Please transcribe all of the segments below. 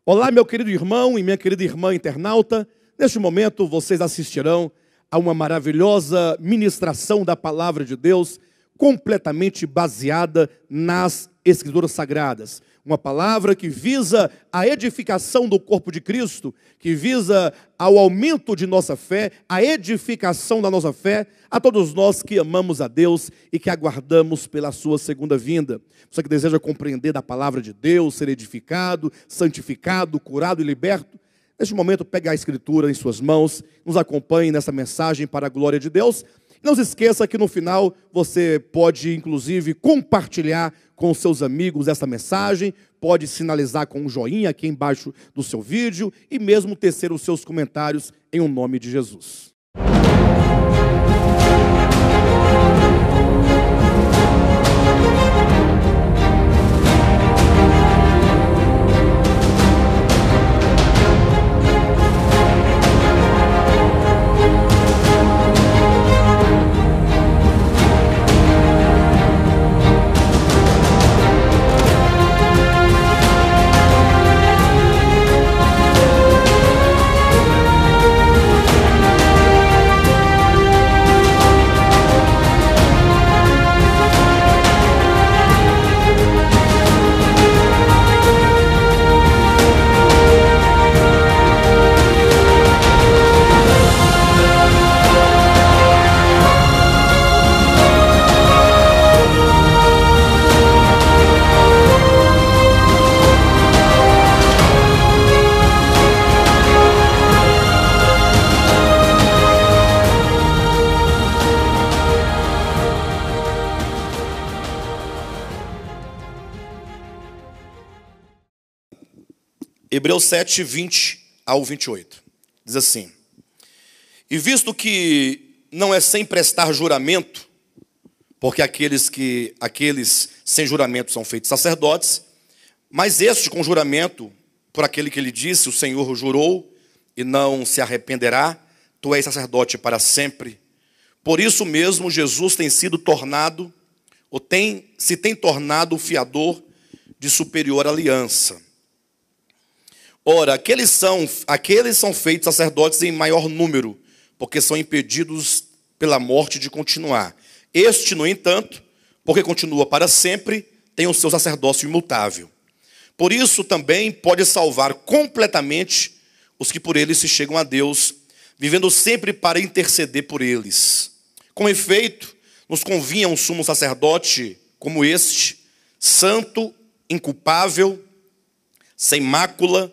Olá, meu querido irmão e minha querida irmã internauta. Neste momento, vocês assistirão a uma maravilhosa ministração da Palavra de Deus, completamente baseada nas Escrituras Sagradas. Uma palavra que visa a edificação do corpo de Cristo, que visa ao aumento de nossa fé, a edificação da nossa fé, a todos nós que amamos a Deus e que aguardamos pela sua segunda vinda. Você que deseja compreender da palavra de Deus, ser edificado, santificado, curado e liberto, neste momento pegue a Escritura em suas mãos, nos acompanhe nessa mensagem para a glória de Deus. Não se esqueça que no final você pode, inclusive, compartilhar com seus amigos essa mensagem, pode sinalizar com um joinha aqui embaixo do seu vídeo e mesmo tecer os seus comentários em o nome de Jesus. Hebreus 7, 20 ao 28. Diz assim: E visto que não é sem prestar juramento, porque aqueles sem juramento são feitos sacerdotes, mas este com juramento, por aquele que lhe disse, o Senhor jurou, e não se arrependerá, tu és sacerdote para sempre. Por isso mesmo Jesus tem sido tornado, se tem tornado o fiador de superior aliança. Ora, aqueles são feitos sacerdotes em maior número, porque são impedidos pela morte de continuar. Este, no entanto, porque continua para sempre, tem o seu sacerdócio imutável. Por isso também pode salvar completamente os que por ele se chegam a Deus, vivendo sempre para interceder por eles. Com efeito, nos convinha um sumo sacerdote como este, santo, inculpável, sem mácula,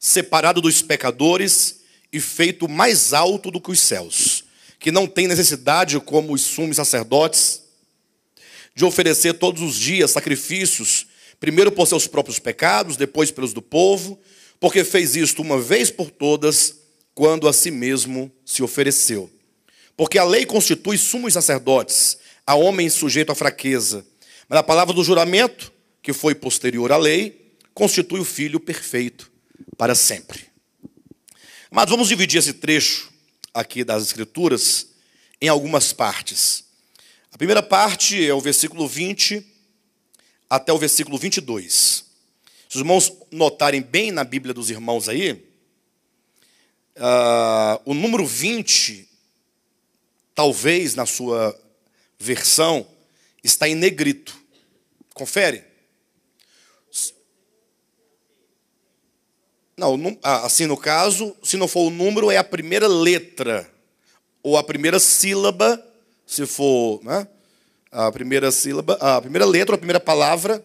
separado dos pecadores e feito mais alto do que os céus, que não tem necessidade, como os sumos sacerdotes, de oferecer todos os dias sacrifícios, primeiro por seus próprios pecados, depois pelos do povo, porque fez isto uma vez por todas, quando a si mesmo se ofereceu. Porque a lei constitui sumos sacerdotes, a homens sujeitos à fraqueza, mas a palavra do juramento, que foi posterior à lei, constitui o Filho perfeito para sempre. Mas vamos dividir esse trecho aqui das Escrituras em algumas partes. A primeira parte é o versículo 20 até o versículo 22. Se os irmãos notarem bem na Bíblia dos irmãos aí, o número 20, talvez na sua versão, está em negrito. Confere. Não, assim no caso, se não for o número, é a primeira letra, ou a primeira sílaba, se for, né? A primeira sílaba, a primeira letra, ou a primeira palavra,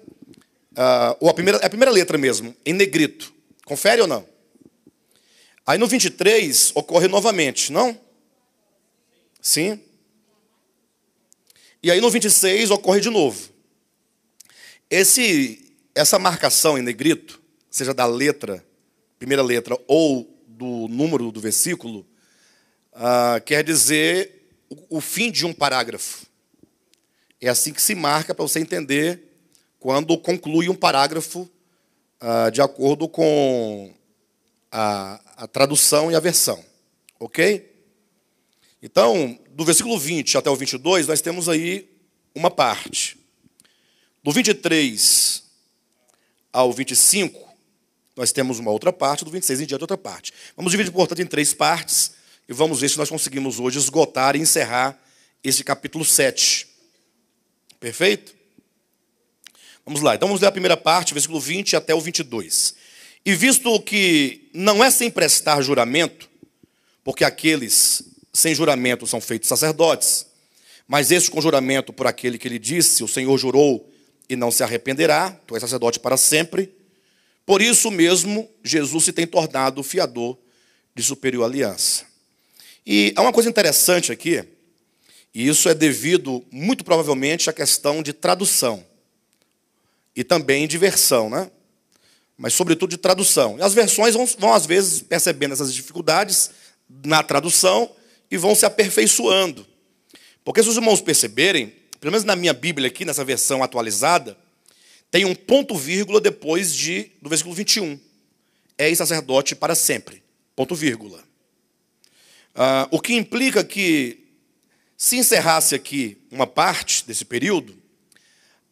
ou a primeira letra mesmo, em negrito. Confere ou não? Aí no 23 ocorre novamente, não? Sim. E aí no 26 ocorre de novo. Essa marcação em negrito, seja da letra, primeira letra ou do número do versículo, quer dizer o fim de um parágrafo. É assim que se marca para você entender quando conclui um parágrafo de acordo com a tradução e a versão. Ok? Então, do versículo 20 até o 22, nós temos aí uma parte. Do 23 ao 25, nós temos uma outra parte, do 26 em diante outra parte. Vamos dividir, portanto, em 3 partes e vamos ver se nós conseguimos hoje esgotar e encerrar esse capítulo 7. Perfeito? Vamos lá, então vamos ler a primeira parte, versículo 20 até o 22. E visto que não é sem prestar juramento, porque aqueles sem juramento são feitos sacerdotes, mas este com juramento por aquele que lhe disse, o Senhor jurou e não se arrependerá, tu és sacerdote para sempre, por isso mesmo Jesus se tem tornado fiador de superior aliança. E há uma coisa interessante aqui, e isso é devido, muito provavelmente, à questão de tradução. E também de versão, né? Mas sobretudo de tradução. E as versões vão às vezes, percebendo essas dificuldades na tradução e vão se aperfeiçoando. Porque se os irmãos perceberem, pelo menos na minha Bíblia aqui, nessa versão atualizada, tem um ponto vírgula depois do versículo 21. É sacerdote para sempre. Ponto vírgula. O que implica que, se encerrasse aqui uma parte desse período,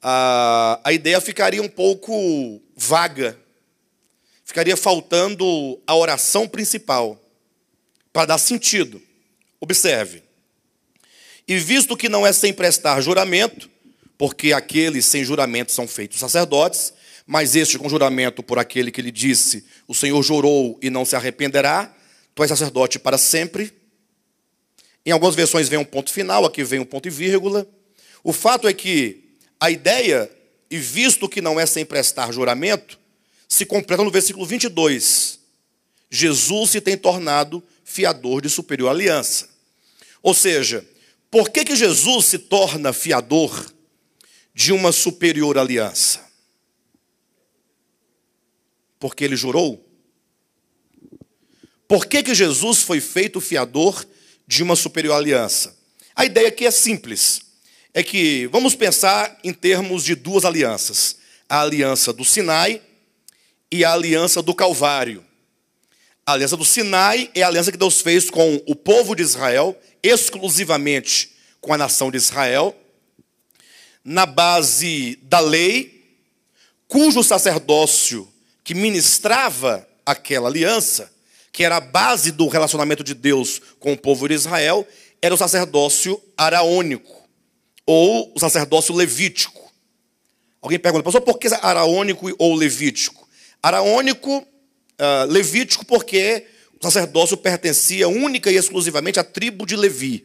a ideia ficaria um pouco vaga. Ficaria faltando a oração principal, para dar sentido. Observe. E visto que não é sem prestar juramento, porque aqueles sem juramento são feitos sacerdotes, mas este com juramento por aquele que lhe disse, o Senhor jurou e não se arrependerá, tu és sacerdote para sempre. Em algumas versões vem um ponto final, aqui vem um ponto e vírgula. O fato é que a ideia, e visto que não é sem prestar juramento, se completa no versículo 22. Jesus se tem tornado fiador de superior aliança. Ou seja, por que Jesus se torna fiador de uma superior aliança? Porque ele jurou? Por que Jesus foi feito fiador de uma superior aliança? A ideia aqui é simples. É que vamos pensar em termos de 2 alianças. A aliança do Sinai e a aliança do Calvário. A aliança do Sinai é a aliança que Deus fez com o povo de Israel, exclusivamente com a nação de Israel, na base da lei, cujo sacerdócio que ministrava aquela aliança, que era a base do relacionamento de Deus com o povo de Israel, era o sacerdócio araônico, ou o sacerdócio levítico. Alguém pergunta, pastor, por que araônico ou levítico? Araônico, levítico, porque o sacerdócio pertencia única e exclusivamente à tribo de Levi.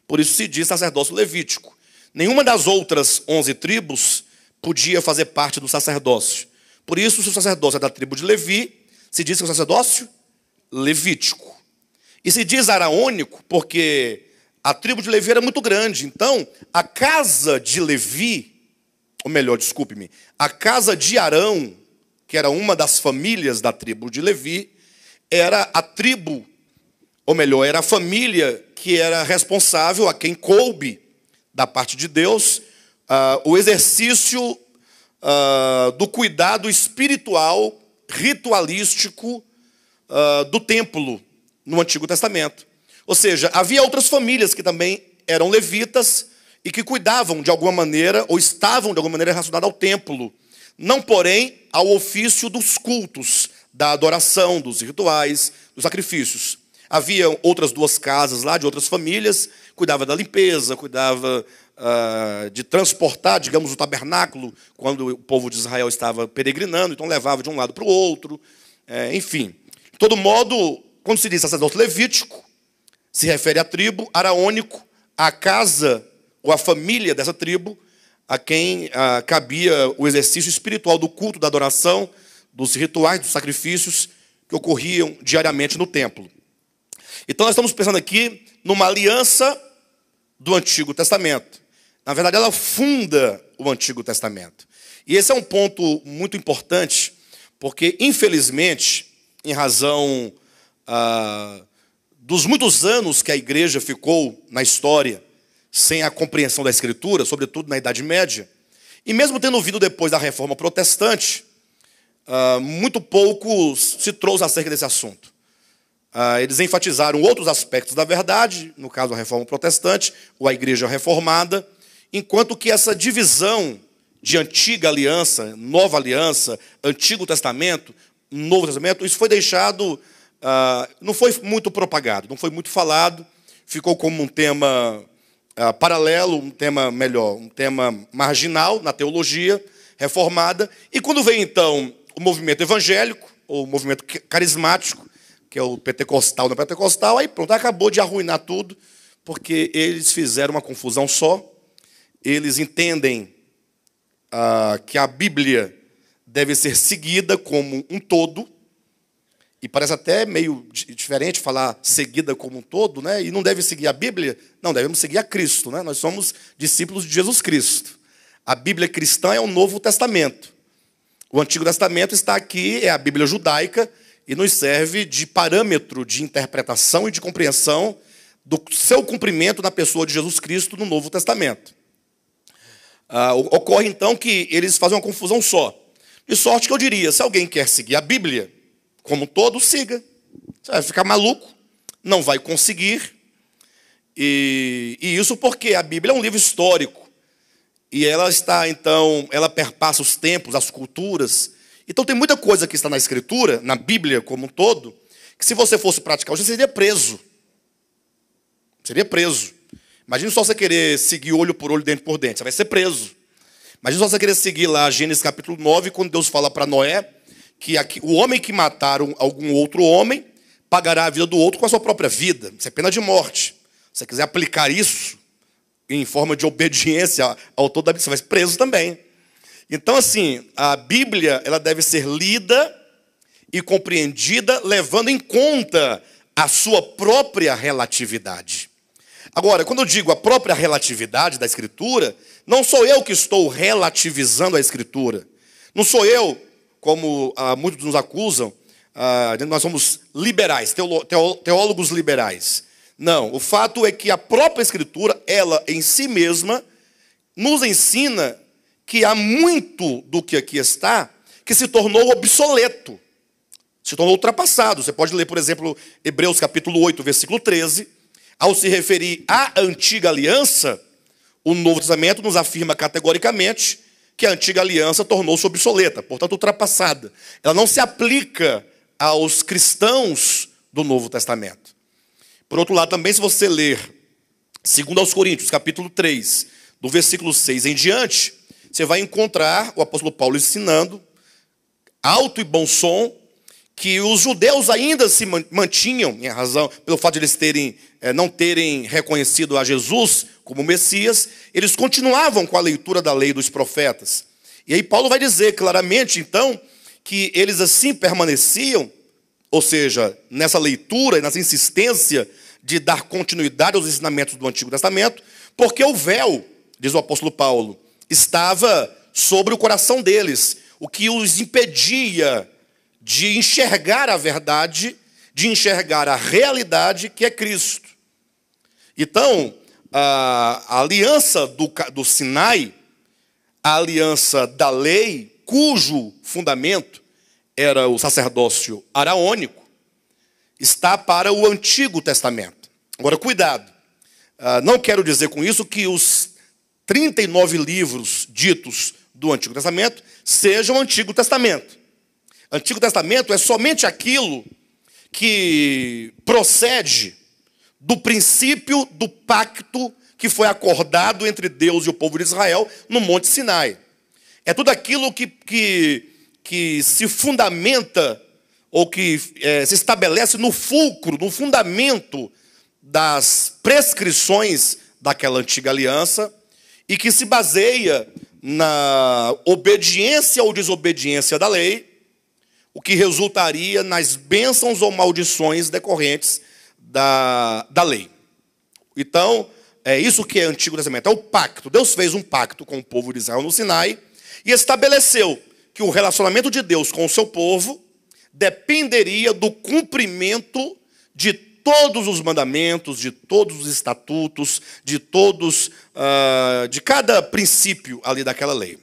Por isso se diz sacerdócio levítico. Nenhuma das outras 11 tribos podia fazer parte do sacerdócio. Por isso, se o sacerdócio é da tribo de Levi, se diz que é o sacerdócio levítico. E se diz araônico porque a tribo de Levi era muito grande. Então, a casa de Levi, ou melhor, desculpe-me, a casa de Arão, que era uma das famílias da tribo de Levi, era a tribo, ou melhor, era a família que era responsável, a quem coube, da parte de Deus, o exercício do cuidado espiritual, ritualístico do templo no Antigo Testamento. Ou seja, havia outras famílias que também eram levitas e que cuidavam de alguma maneira, ou estavam de alguma maneira relacionadas ao templo. Não, porém, ao ofício dos cultos, da adoração, dos rituais, dos sacrifícios. Havia outras 2 casas lá, de outras famílias, cuidava da limpeza, cuidava de transportar, digamos, o tabernáculo, quando o povo de Israel estava peregrinando, então levava de um lado para o outro, enfim. De todo modo, quando se diz sacerdote levítico, se refere à tribo, araônico, à casa ou à família dessa tribo, a quem cabia o exercício espiritual do culto, da adoração, dos rituais, dos sacrifícios que ocorriam diariamente no templo. Então nós estamos pensando aqui numa aliança do Antigo Testamento. Na verdade, ela funda o Antigo Testamento. E esse é um ponto muito importante, porque, infelizmente, em razão dos muitos anos que a igreja ficou na história sem a compreensão da Escritura, sobretudo na Idade Média, e mesmo tendo vindo depois da Reforma Protestante, muito pouco se trouxe acerca desse assunto. Eles enfatizaram outros aspectos da verdade, no caso a Reforma Protestante, ou a Igreja Reformada, enquanto que essa divisão de Antiga Aliança, Nova Aliança, Antigo Testamento, no Novo Testamento, isso foi deixado, não foi muito propagado, não foi muito falado, ficou como um tema paralelo, um tema melhor, um tema marginal na teologia reformada. E quando veio, então, o movimento evangélico, ou o movimento carismático, que é o pentecostal, não pentecostal, aí pronto, acabou de arruinar tudo, porque eles fizeram uma confusão só. Eles entendem que a Bíblia deve ser seguida como um todo, e parece até meio diferente falar seguida como um todo, né? E não deve seguir a Bíblia, não, devemos seguir a Cristo, né? Nós somos discípulos de Jesus Cristo. A Bíblia cristã é o Novo Testamento. O Antigo Testamento está aqui, é a Bíblia judaica, e nos serve de parâmetro de interpretação e de compreensão do seu cumprimento na pessoa de Jesus Cristo no Novo Testamento. Ocorre, então, que eles fazem uma confusão só. De sorte que eu diria, se alguém quer seguir a Bíblia como um todo, siga. Você vai ficar maluco, não vai conseguir. E isso porque a Bíblia é um livro histórico. E ela está, então, ela perpassa os tempos, as culturas. Então tem muita coisa que está na Escritura, na Bíblia como um todo, que se você fosse praticar hoje, você seria preso. Seria preso. Imagina só você querer seguir olho por olho, dente por dente. Você vai ser preso. Imagina só você querer seguir lá Gênesis capítulo 9, quando Deus fala para Noé que o homem que matar algum outro homem pagará a vida do outro com a sua própria vida. Isso é pena de morte. Se você quiser aplicar isso em forma de obediência ao autor da Bíblia, você vai ser preso também. Então, assim, a Bíblia ela deve ser lida e compreendida levando em conta a sua própria relatividade. Agora, quando eu digo a própria relatividade da Escritura, não sou eu que estou relativizando a Escritura. Não sou eu, como muitos nos acusam, nós somos liberais, teólogos liberais. Não, o fato é que a própria Escritura, ela em si mesma, nos ensina que há muito do que aqui está que se tornou obsoleto, se tornou ultrapassado. Você pode ler, por exemplo, Hebreus capítulo 8, versículo 13. Ao se referir à antiga aliança, o Novo Testamento nos afirma categoricamente que a antiga aliança tornou-se obsoleta, portanto ultrapassada. Ela não se aplica aos cristãos do Novo Testamento. Por outro lado, também, se você ler 2 Coríntios, capítulo 3, do versículo 6 em diante, você vai encontrar o apóstolo Paulo ensinando, alto e bom som, que os judeus ainda se mantinham, em razão, pelo fato de eles não terem reconhecido a Jesus como Messias, eles continuavam com a leitura da lei dos profetas. E aí Paulo vai dizer claramente, então, que eles assim permaneciam, ou seja, nessa leitura e nessa insistência de dar continuidade aos ensinamentos do Antigo Testamento, porque o véu, diz o apóstolo Paulo, estava sobre o coração deles, o que os impedia de enxergar a verdade, de enxergar a realidade que é Cristo. Então, a aliança do Sinai, a aliança da lei, cujo fundamento era o sacerdócio araônico, está para o Antigo Testamento. Agora, cuidado, não quero dizer com isso que os 39 livros ditos do Antigo Testamento sejam o Antigo Testamento. Antigo Testamento é somente aquilo que procede do princípio do pacto que foi acordado entre Deus e o povo de Israel no Monte Sinai. É tudo aquilo que se fundamenta ou que se estabelece no fulcro, no fundamento das prescrições daquela antiga aliança e que se baseia na obediência ou desobediência da lei, o que resultaria nas bênçãos ou maldições decorrentes da lei. Então, é isso que é Antigo Testamento, é o pacto. Deus fez um pacto com o povo de Israel no Sinai e estabeleceu que o relacionamento de Deus com o seu povo dependeria do cumprimento de todos os mandamentos, de todos os estatutos, de cada princípio ali daquela lei.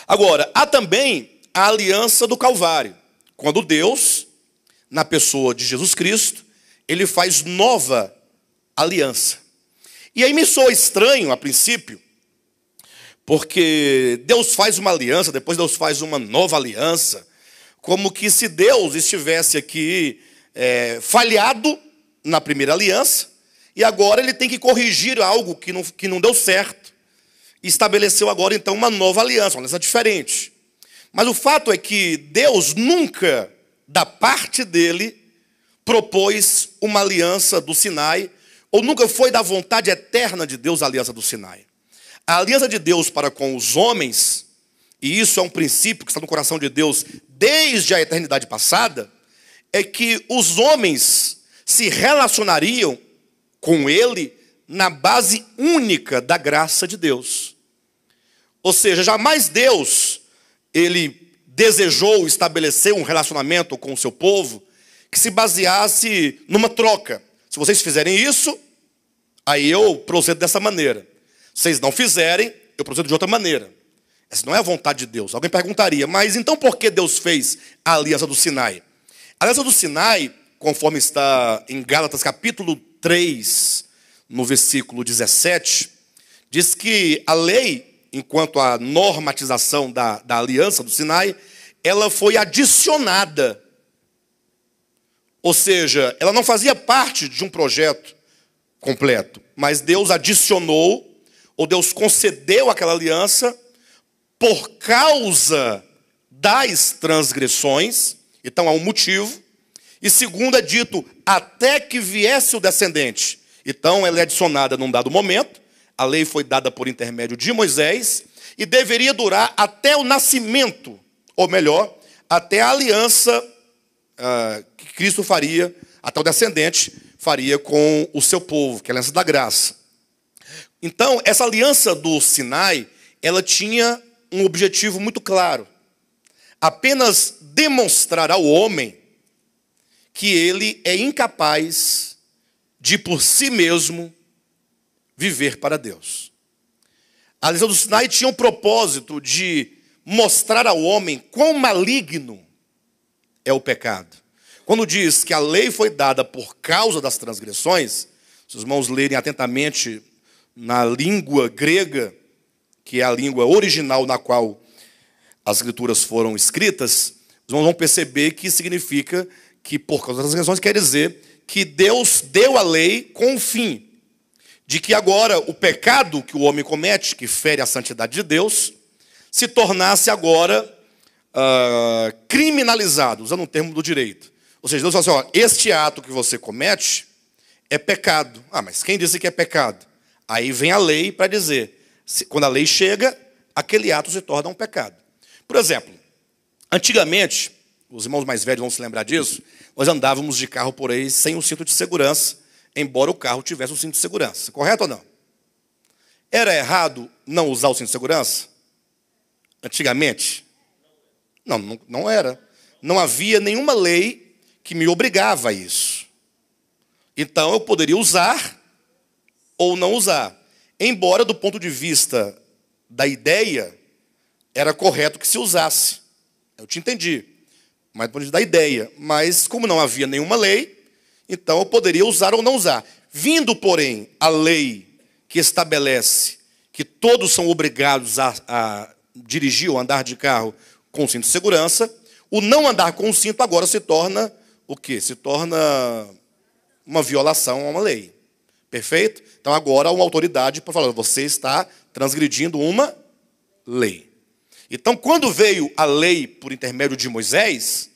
Agora, há também a aliança do Calvário, quando Deus, na pessoa de Jesus Cristo, ele faz nova aliança. E aí me soa estranho, a princípio, porque Deus faz uma aliança, depois Deus faz uma nova aliança. como que se Deus estivesse aqui falhado na primeira aliança, e agora ele tem que corrigir algo que não deu certo, e estabeleceu agora então uma nova aliança, uma aliança diferente. Mas o fato é que Deus nunca, da parte dele, propôs uma aliança do Sinai, ou nunca foi da vontade eterna de Deus a aliança do Sinai. A aliança de Deus para com os homens, e isso é um princípio que está no coração de Deus desde a eternidade passada, é que os homens se relacionariam com ele na base única da graça de Deus. Ou seja, jamais Deus, ele desejou estabelecer um relacionamento com o seu povo que se baseasse numa troca. Se vocês fizerem isso, aí eu procedo dessa maneira. Se vocês não fizerem, eu procedo de outra maneira. Essa não é a vontade de Deus. Alguém perguntaria, mas então por que Deus fez a aliança do Sinai? A aliança do Sinai, conforme está em Gálatas capítulo 3, no versículo 17, diz que a lei, enquanto a normatização da aliança do Sinai, ela foi adicionada. Ou seja, ela não fazia parte de um projeto completo, mas Deus adicionou, ou Deus concedeu aquela aliança por causa das transgressões. Então há um motivo. E segundo é dito, até que viesse o descendente. Então ela é adicionada num dado momento. A lei foi dada por intermédio de Moisés e deveria durar até o nascimento, ou melhor, até a aliança que Cristo faria, até o descendente faria com o seu povo, que é a aliança da graça. Então, essa aliança do Sinai, ela tinha um objetivo muito claro. Apenas demonstrar ao homem que ele é incapaz de, por si mesmo, viver para Deus. A aliança do Sinai tinha o propósito de mostrar ao homem quão maligno é o pecado. Quando diz que a lei foi dada por causa das transgressões, se os irmãos lerem atentamente na língua grega, que é a língua original na qual as escrituras foram escritas, os irmãos vão perceber que significa que por causa das transgressões quer dizer que Deus deu a lei com o fim de que agora o pecado que o homem comete, que fere a santidade de Deus, se tornasse agora criminalizado, usando um termo do direito. Ou seja, Deus fala assim, este ato que você comete é pecado. Ah, mas quem disse que é pecado? Aí vem a lei para dizer, quando a lei chega, aquele ato se torna um pecado. Por exemplo, antigamente, os irmãos mais velhos vão se lembrar disso, nós andávamos de carro por aí sem o cinto de segurança, embora o carro tivesse um cinto de segurança. Correto ou não? Era errado não usar o cinto de segurança? Antigamente? Não era. Não havia nenhuma lei que me obrigava a isso. Então eu poderia usar ou não usar. Embora do ponto de vista da ideia, era correto que se usasse. Eu te entendi. Mas do ponto de vista da ideia. Mas como não havia nenhuma lei, então eu poderia usar ou não usar. Vindo, porém, a lei que estabelece que todos são obrigados a dirigir ou andar de carro com cinto de segurança, o não andar com o cinto agora se torna o quê? Se torna uma violação a uma lei. Perfeito? Então agora há uma autoridade para falar, você está transgredindo uma lei. Então quando veio a lei por intermédio de Moisés,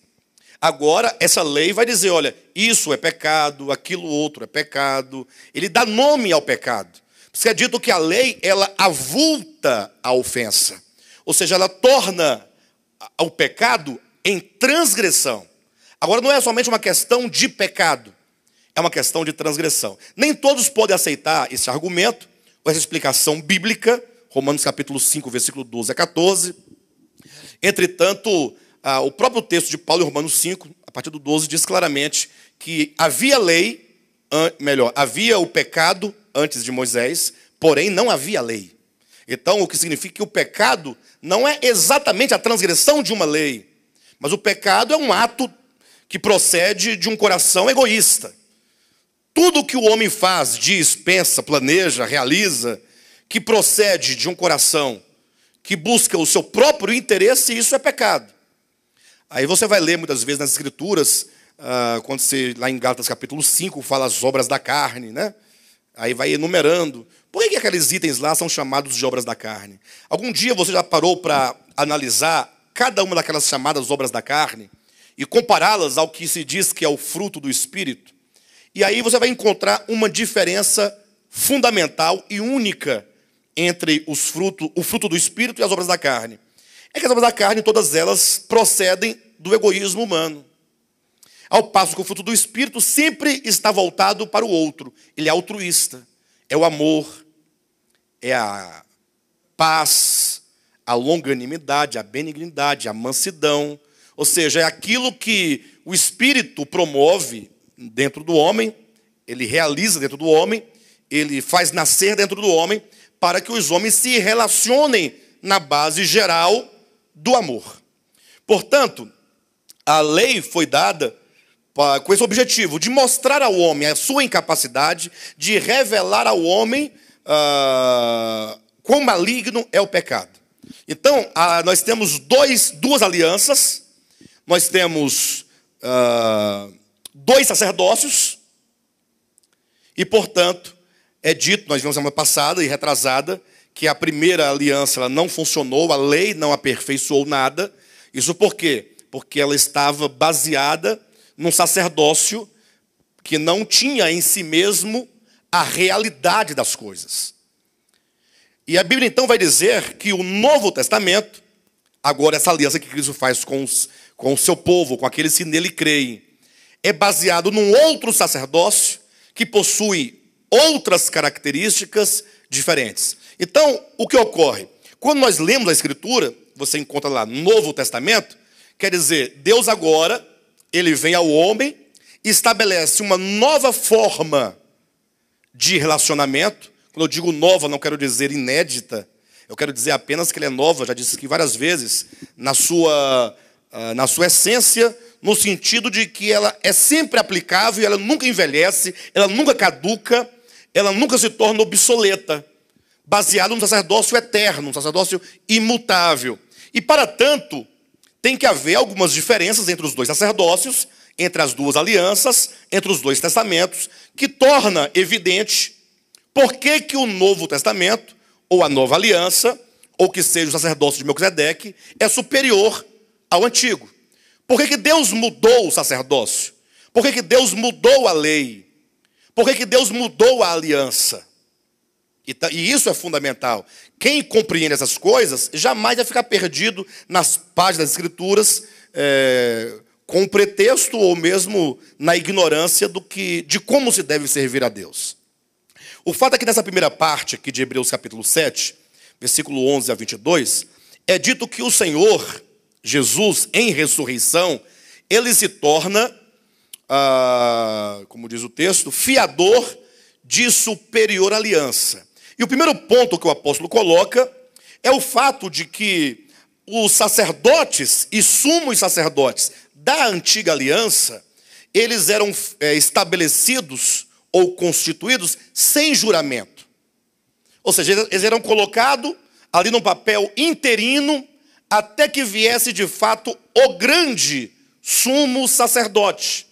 agora essa lei vai dizer, olha, isso é pecado, aquilo outro é pecado. Ele dá nome ao pecado. Porque é dito que a lei, ela avulta a ofensa. Ou seja, ela torna o pecado em transgressão. Agora não é somente uma questão de pecado, é uma questão de transgressão. Nem todos podem aceitar esse argumento, ou essa explicação bíblica, Romanos capítulo 5, versículo 12 a 14. Entretanto, o próprio texto de Paulo em Romanos 5, a partir do 12, diz claramente que havia lei, havia o pecado antes de Moisés, porém não havia lei. Então, o que significa que o pecado não é exatamente a transgressão de uma lei, mas o pecado é um ato que procede de um coração egoísta. Tudo que o homem faz, diz, pensa, planeja, realiza, que procede de um coração que busca o seu próprio interesse, isso é pecado. Aí você vai ler muitas vezes nas Escrituras, quando você, lá em Gálatas capítulo 5, fala as obras da carne, né? Aí vai enumerando. Por que aqueles itens lá são chamados de obras da carne? Algum dia você já parou para analisar cada uma daquelas chamadas obras da carne e compará-las ao que se diz que é o fruto do Espírito? E aí você vai encontrar uma diferença fundamental e única entre o fruto do Espírito e as obras da carne. É que as obras da carne, todas elas procedem do egoísmo humano. Ao passo que o fruto do Espírito sempre está voltado para o outro. Ele é altruísta, é o amor, é a paz, a longanimidade, a benignidade, a mansidão. Ou seja, é aquilo que o Espírito promove dentro do homem, ele realiza dentro do homem, ele faz nascer dentro do homem, para que os homens se relacionem na base geral do amor. Portanto, a lei foi dada com esse objetivo, de mostrar ao homem a sua incapacidade, de revelar ao homem quão maligno é o pecado. Então, nós temos duas alianças, nós temos 2 sacerdócios, e, portanto, é dito, nós vimos semana passada e retrasada, que a primeira aliança ela não funcionou, a lei não aperfeiçoou nada. Isso por quê? Porque ela estava baseada num sacerdócio que não tinha em si mesmo a realidade das coisas. E a Bíblia então vai dizer que o Novo Testamento, agora essa aliança que Cristo faz com o seu povo, com aqueles que nele creem, é baseado num outro sacerdócio que possui outras características diferentes. Então, o que ocorre? Quando nós lemos a Escritura, você encontra lá Novo Testamento, quer dizer, Deus agora, ele vem ao homem e estabelece uma nova forma de relacionamento. Quando eu digo nova, não quero dizer inédita, eu quero dizer apenas que ela é nova, já disse aqui várias vezes, na sua essência, no sentido de que ela é sempre aplicável, ela nunca envelhece, ela nunca caduca, ela nunca se torna obsoleta, baseado num sacerdócio eterno, um sacerdócio imutável. E, para tanto, tem que haver algumas diferenças entre os 2 sacerdócios, entre as 2 alianças, entre os 2 testamentos, que torna evidente por que o Novo Testamento, ou a Nova Aliança, ou que seja o sacerdócio de Melquisedeque, é superior ao Antigo. Por que Deus mudou o sacerdócio? Por que Deus mudou a lei? Por que Deus mudou a aliança? E isso é fundamental. Quem compreende essas coisas jamais vai ficar perdido nas páginas das Escrituras com um pretexto ou mesmo na ignorância de como se deve servir a Deus. O fato é que nessa primeira parte aqui de Hebreus capítulo 7, versículo 11 a 22, é dito que o Senhor, Jesus, em ressurreição, ele se torna, como diz o texto, fiador de superior aliança. E o primeiro ponto que o apóstolo coloca é o fato de que os sacerdotes e sumos sacerdotes da antiga aliança, eles eram estabelecidos ou constituídos sem juramento. Ou seja, eles eram colocados ali num papel interino até que viesse de fato o grande sumo sacerdote,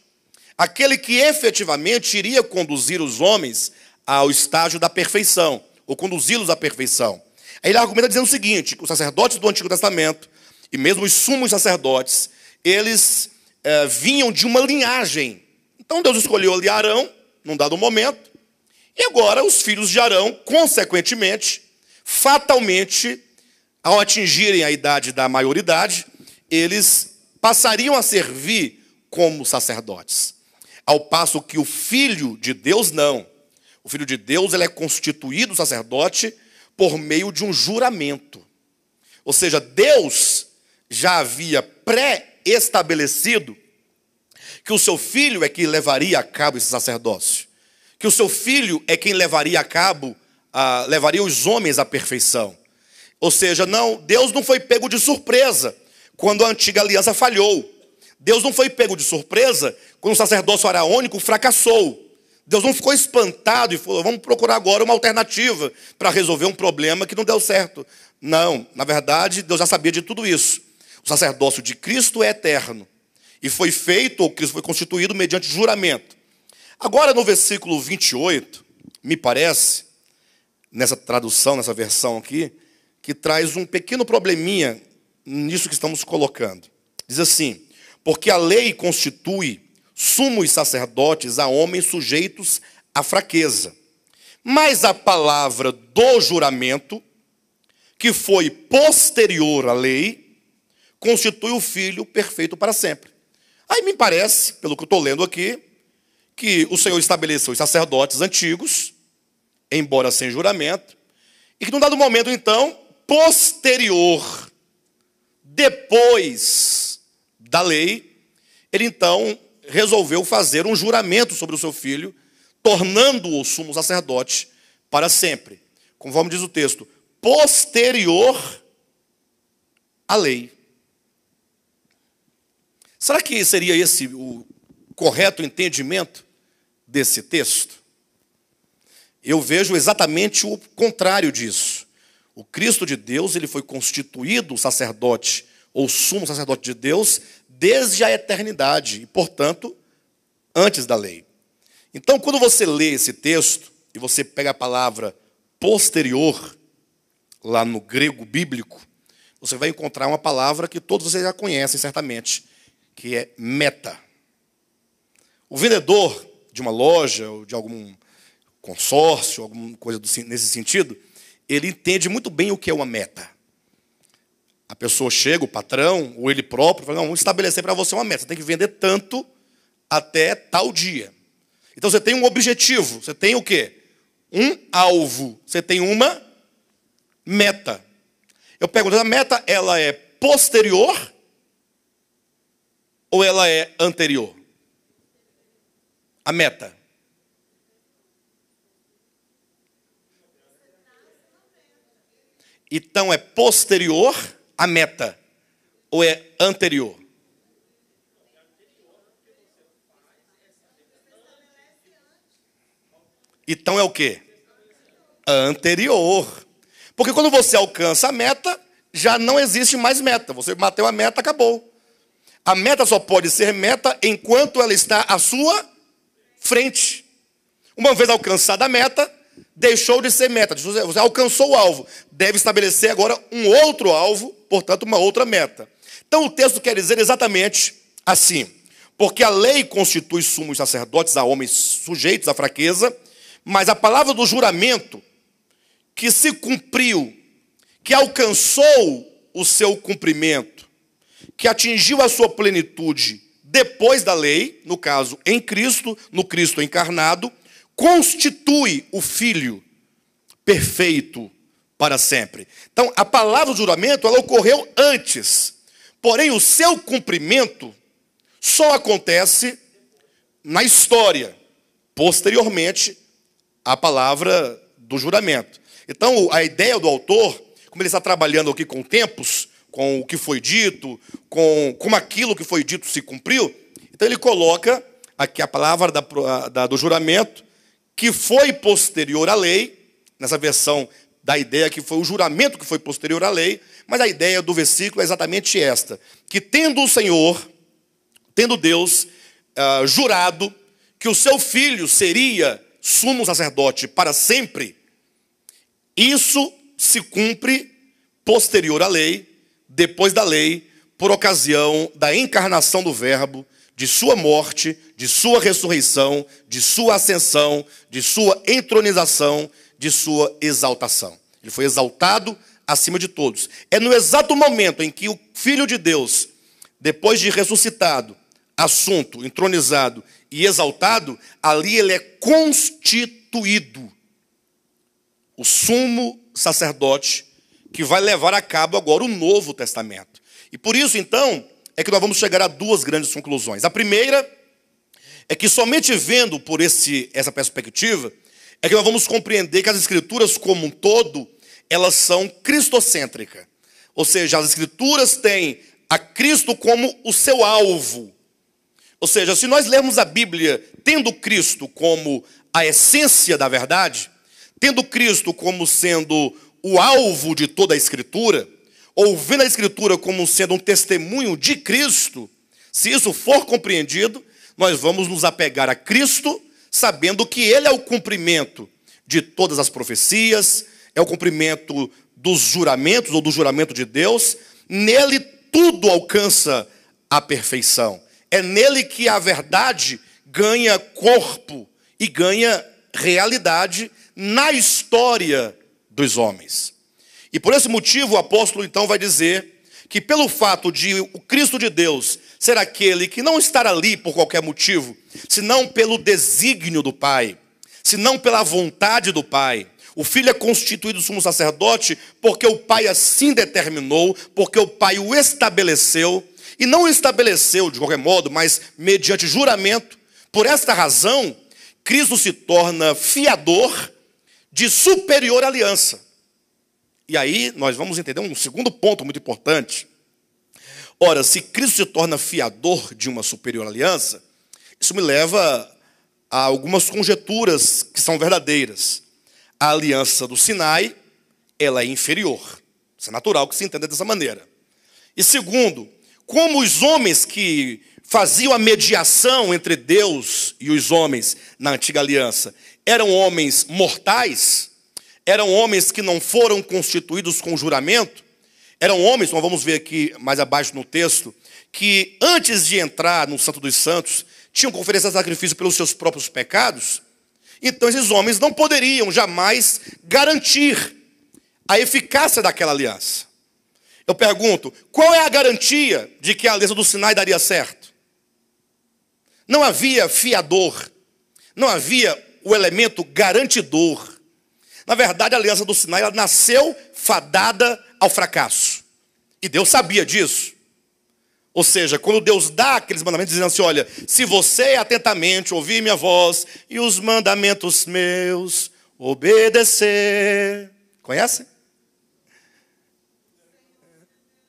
aquele que efetivamente iria conduzir os homens ao estágio da perfeição, ou conduzi-los à perfeição. Aí ele argumenta dizendo o seguinte, que os sacerdotes do Antigo Testamento, e mesmo os sumos sacerdotes, eles vinham de uma linhagem. Então Deus escolheu ali Arão, num dado momento, e agora os filhos de Arão, consequentemente, fatalmente, ao atingirem a idade da maioridade, eles passariam a servir como sacerdotes. Ao passo que o Filho de Deus não. O Filho de Deus ele é constituído sacerdote por meio de um juramento. Ou seja, Deus já havia pré-estabelecido que o seu Filho é quem levaria a cabo esse sacerdócio. Que o seu Filho é quem levaria a cabo, levaria os homens à perfeição. Ou seja, Deus não foi pego de surpresa quando a antiga aliança falhou. Deus não foi pego de surpresa quando o sacerdócio araônico fracassou. Deus não ficou espantado e falou, vamos procurar agora uma alternativa para resolver um problema que não deu certo. Não, na verdade, Deus já sabia de tudo isso. O sacerdócio de Cristo é eterno. E foi feito, ou Cristo foi constituído mediante juramento. Agora, no versículo 28, me parece, nessa tradução, nessa versão aqui, que traz um pequeno probleminha nisso que estamos colocando. Diz assim: porque a lei constitui sumos sacerdotes a homens sujeitos à fraqueza. Mas a palavra do juramento, que foi posterior à lei, constitui o Filho perfeito para sempre. Aí me parece, pelo que eu estou lendo aqui, que o Senhor estabeleceu os sacerdotes antigos, embora sem juramento, e que num dado momento, então, posterior, depois da lei, ele então resolveu fazer um juramento sobre o seu filho, tornando-o sumo sacerdote para sempre. Conforme diz o texto, posterior à lei. Será que seria esse o correto entendimento desse texto? Eu vejo exatamente o contrário disso. O Cristo de Deus, ele foi constituído sacerdote, ou sumo sacerdote de Deus, desde a eternidade, e, portanto, antes da lei. Então, quando você lê esse texto, e você pega a palavra posterior, lá no grego bíblico, você vai encontrar uma palavra que todos vocês já conhecem, certamente, que é meta. O vendedor de uma loja, ou de algum consórcio, alguma coisa nesse sentido, ele entende muito bem o que é uma meta. A pessoa chega, o patrão, ou ele próprio, fala: não, vamos estabelecer para você uma meta. Você tem que vender tanto até tal dia. Então você tem um objetivo. Você tem o quê? Um alvo. Você tem uma meta. Eu pergunto, a meta, ela é posterior ou ela é anterior? A meta. Então é posterior à meta ou é anterior? Então é o quê? Anterior. Porque quando você alcança a meta, já não existe mais meta. Você bateu a meta, acabou. A meta só pode ser meta enquanto ela está à sua frente. Uma vez alcançada a meta, deixou de ser meta. Você alcançou o alvo. Deve estabelecer agora um outro alvo, portanto, uma outra meta. Então o texto quer dizer exatamente assim: porque a lei constitui sumos sacerdotes a homens sujeitos à fraqueza, mas a palavra do juramento, que se cumpriu, que alcançou o seu cumprimento, que atingiu a sua plenitude depois da lei, no caso em Cristo, no Cristo encarnado, constitui o Filho perfeito para sempre. Então, a palavra do juramento, ela ocorreu antes, porém o seu cumprimento só acontece na história, posteriormente à palavra do juramento. Então, a ideia do autor, como ele está trabalhando aqui com tempos, com o que foi dito, com como aquilo que foi dito se cumpriu, então ele coloca aqui a palavra do juramento, que foi posterior à lei, nessa versão da ideia que foi o juramento que foi posterior à lei, mas a ideia do versículo é exatamente esta: que tendo o Senhor, tendo Deus jurado que o seu filho seria sumo sacerdote para sempre, isso se cumpre posterior à lei, depois da lei, por ocasião da encarnação do Verbo, de sua morte, de sua ressurreição, de sua ascensão, de sua entronização, de sua exaltação. Ele foi exaltado acima de todos. É no exato momento em que o Filho de Deus, depois de ressuscitado, assunto, entronizado e exaltado, ali ele é constituído o sumo sacerdote que vai levar a cabo agora o Novo Testamento. E por isso, então, é que nós vamos chegar a duas grandes conclusões. A primeira é que somente vendo por essa perspectiva é que nós vamos compreender que as Escrituras como um todo, elas são cristocêntricas. Ou seja, as Escrituras têm a Cristo como o seu alvo. Ou seja, se nós lermos a Bíblia tendo Cristo como a essência da verdade, tendo Cristo como sendo o alvo de toda a Escritura, ou vendo a Escritura como sendo um testemunho de Cristo, se isso for compreendido, nós vamos nos apegar a Cristo, sabendo que Ele é o cumprimento de todas as profecias, é o cumprimento dos juramentos, ou do juramento de Deus. Nele tudo alcança a perfeição. É nele que a verdade ganha corpo e ganha realidade na história dos homens. E por esse motivo o apóstolo então vai dizer que pelo fato de o Cristo de Deus ser aquele que não estar ali por qualquer motivo, senão pelo desígnio do Pai, senão pela vontade do Pai, o Filho é constituído sumo sacerdote porque o Pai assim determinou, porque o Pai o estabeleceu, e não o estabeleceu de qualquer modo, mas mediante juramento. Por esta razão, Cristo se torna fiador de superior aliança. E aí nós vamos entender um segundo ponto muito importante. Ora, se Cristo se torna fiador de uma superior aliança, isso me leva a algumas conjecturas que são verdadeiras. A aliança do Sinai, ela é inferior. Isso é natural que se entenda dessa maneira. E segundo, como os homens que faziam a mediação entre Deus e os homens na antiga aliança eram homens mortais, eram homens que não foram constituídos com juramento, eram homens, nós vamos ver aqui mais abaixo no texto, que antes de entrar no Santo dos Santos, tinham que oferecer sacrifício pelos seus próprios pecados. Então esses homens não poderiam jamais garantir a eficácia daquela aliança. Eu pergunto, qual é a garantia de que a aliança do Sinai daria certo? Não havia fiador, não havia o elemento garantidor. Na verdade, a aliança do Sinai ela nasceu fadada ao fracasso. E Deus sabia disso. Ou seja, quando Deus dá aqueles mandamentos dizendo assim, olha, se você atentamente ouvir minha voz e os mandamentos meus obedecer. Conhece?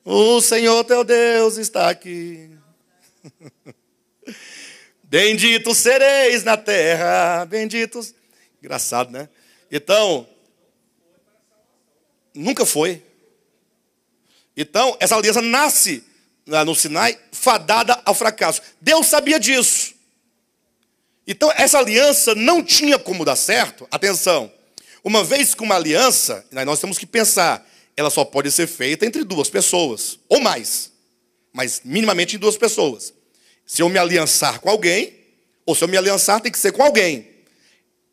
O Senhor teu Deus está aqui. Benditos sereis na terra, benditos. Engraçado, né? Então, nunca foi. Então, essa aliança nasce no Sinai, fadada ao fracasso. Deus sabia disso. Então, essa aliança não tinha como dar certo. Atenção, uma vez que uma aliança, nós temos que pensar, ela só pode ser feita entre duas pessoas, ou mais, mas minimamente em duas pessoas. Se eu me aliançar com alguém, ou se eu me aliançar, tem que ser com alguém.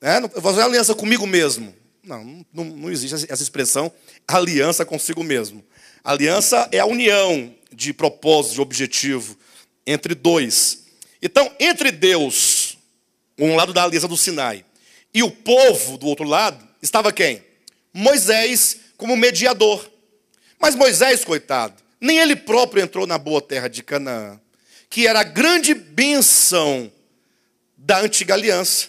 Eu vou fazer aliança comigo mesmo. Não existe essa expressão, aliança consigo mesmo. Aliança é a união de propósito, de objetivo, entre dois. Então, entre Deus, um lado da aliança do Sinai, e o povo, do outro lado, estava quem? Moisés como mediador. Mas Moisés, coitado, nem ele próprio entrou na boa terra de Canaã, que era a grande bênção da antiga aliança.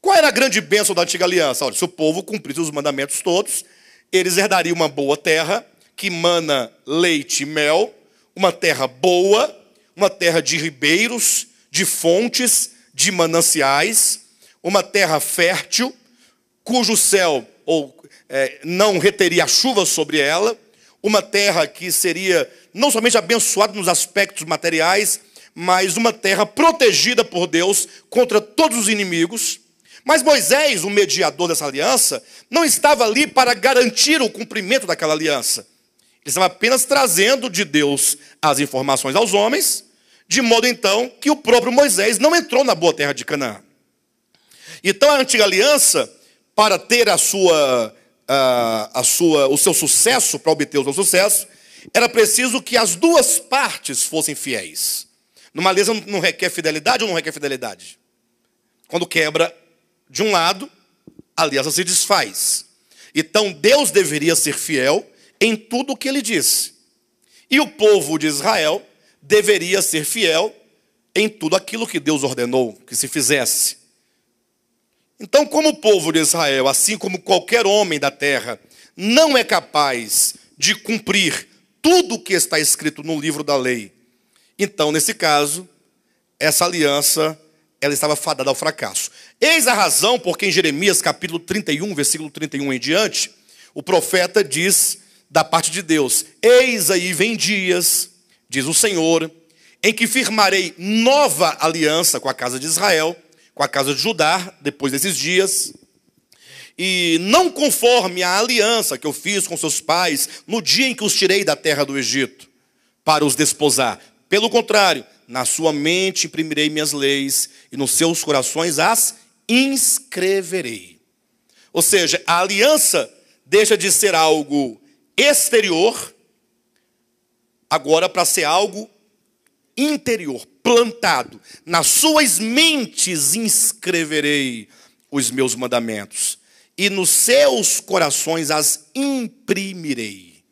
Qual era a grande bênção da antiga aliança? Olha, se o povo cumprisse os mandamentos todos, eles herdariam uma boa terra, que mana leite e mel, uma terra boa, uma terra de ribeiros, de fontes, de mananciais, uma terra fértil, cujo céu não reteria a chuva sobre ela, uma terra que seria não somente abençoada nos aspectos materiais, mas uma terra protegida por Deus contra todos os inimigos. Mas Moisés, o mediador dessa aliança, não estava ali para garantir o cumprimento daquela aliança. Ele estava apenas trazendo de Deus as informações aos homens, de modo então que o próprio Moisés não entrou na boa terra de Canaã. Então a antiga aliança, para ter o seu sucesso, para obter o seu sucesso, era preciso que as duas partes fossem fiéis. Numa aliança não requer fidelidade ou não requer fidelidade? Quando quebra de um lado, a aliança se desfaz. Então Deus deveria ser fiel em tudo o que ele disse. E o povo de Israel deveria ser fiel em tudo aquilo que Deus ordenou que se fizesse. Então, como o povo de Israel, assim como qualquer homem da terra, não é capaz de cumprir tudo o que está escrito no livro da lei, então, nesse caso, essa aliança, ela estava fadada ao fracasso. Eis a razão porque em Jeremias capítulo 31, versículo 31 em diante, o profeta diz da parte de Deus: eis aí vem dias, diz o Senhor, em que firmarei nova aliança com a casa de Israel, com a casa de Judá, depois desses dias, e não conforme a aliança que eu fiz com seus pais no dia em que os tirei da terra do Egito, para os desposar. Pelo contrário, na sua mente imprimirei minhas leis, e nos seus corações as inscreverei. Ou seja, a aliança deixa de ser algo exterior, agora para ser algo interior, plantado. Nas suas mentes inscreverei os meus mandamentos, e nos seus corações as imprimirei.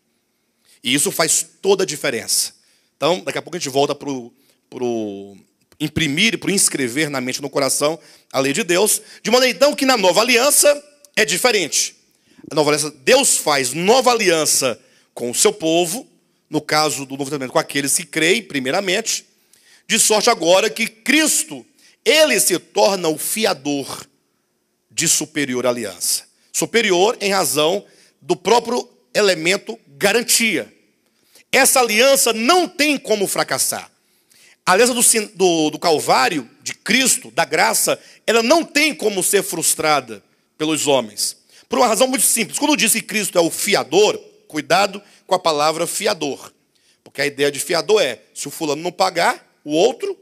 E isso faz toda a diferença. Então, daqui a pouco a gente volta para o imprimir e para o inscrever na mente e no coração a lei de Deus, de maneira então que na nova aliança é diferente. A nova aliança, Deus faz nova aliança com o seu povo, no caso do Novo Testamento, com aqueles que creem, primeiramente, de sorte agora que Cristo, ele se torna o fiador de superior aliança. Superior em razão do próprio elemento garantia. Essa aliança não tem como fracassar. A aliança do Calvário, de Cristo, da graça, ela não tem como ser frustrada pelos homens. Por uma razão muito simples. Quando diz que Cristo é o fiador, cuidado com a palavra fiador. Porque a ideia de fiador é, se o fulano não pagar, o outro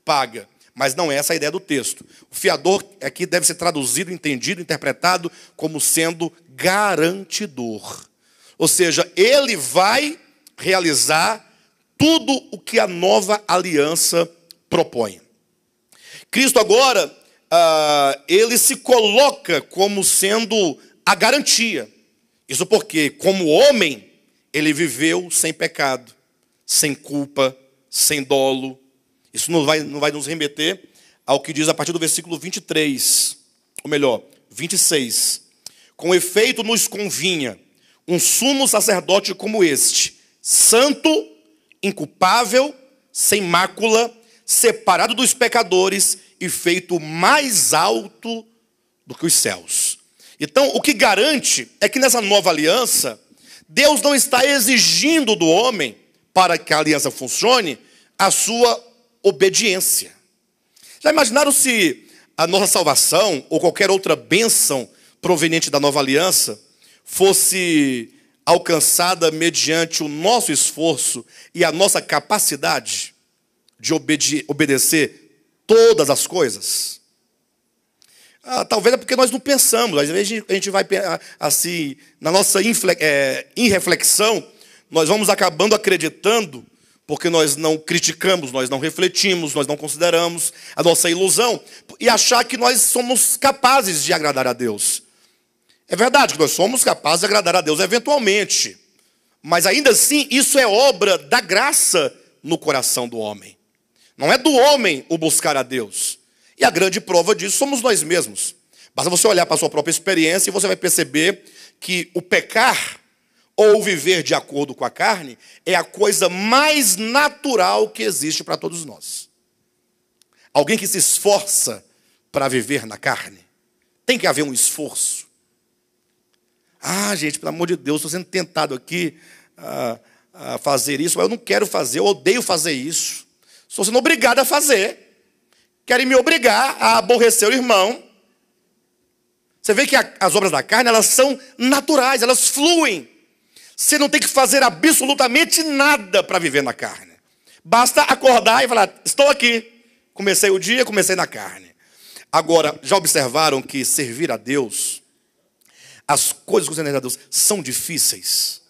paga. Mas não é essa a ideia do texto. O fiador aqui deve ser traduzido, entendido, interpretado como sendo garantidor. Ou seja, ele vai realizar tudo o que a nova aliança propõe. Cristo agora, ele se coloca como sendo a garantia. Isso porque, como homem, ele viveu sem pecado, sem culpa, sem dolo. Isso não vai nos remeter ao que diz a partir do versículo 23, ou melhor, 26. Com efeito nos convinha um sumo sacerdote como este, santo, inculpável, sem mácula, separado dos pecadores e feito mais alto do que os céus. Então, o que garante é que nessa nova aliança, Deus não está exigindo do homem, para que a aliança funcione, a sua obediência. Já imaginaram se a nossa salvação, ou qualquer outra bênção proveniente da nova aliança, fosse alcançada mediante o nosso esforço e a nossa capacidade de obedecer todas as coisas? Talvez é porque nós não pensamos. Às vezes a gente vai assim, na nossa irreflexão, nós vamos acabando acreditando, porque nós não criticamos, nós não refletimos, nós não consideramos a nossa ilusão, e achar que nós somos capazes de agradar a Deus. É verdade que nós somos capazes de agradar a Deus eventualmente, mas ainda assim isso é obra da graça no coração do homem. Não é do homem o buscar a Deus. E a grande prova disso somos nós mesmos. Basta você olhar para a sua própria experiência e você vai perceber que o pecar ou viver de acordo com a carne é a coisa mais natural que existe para todos nós. Alguém que se esforça para viver na carne, tem que haver um esforço. Gente, pelo amor de Deus, estou sendo tentado aqui a fazer isso, mas eu não quero fazer, eu odeio fazer isso. Estou sendo obrigado a fazer. Querem me obrigar a aborrecer o irmão. Você vê que as obras da carne, elas são naturais, elas fluem. Você não tem que fazer absolutamente nada para viver na carne. Basta acordar e falar, estou aqui. Comecei o dia, comecei na carne. Agora, já observaram que servir a Deus, as coisas concernentes a Deus, são difíceis?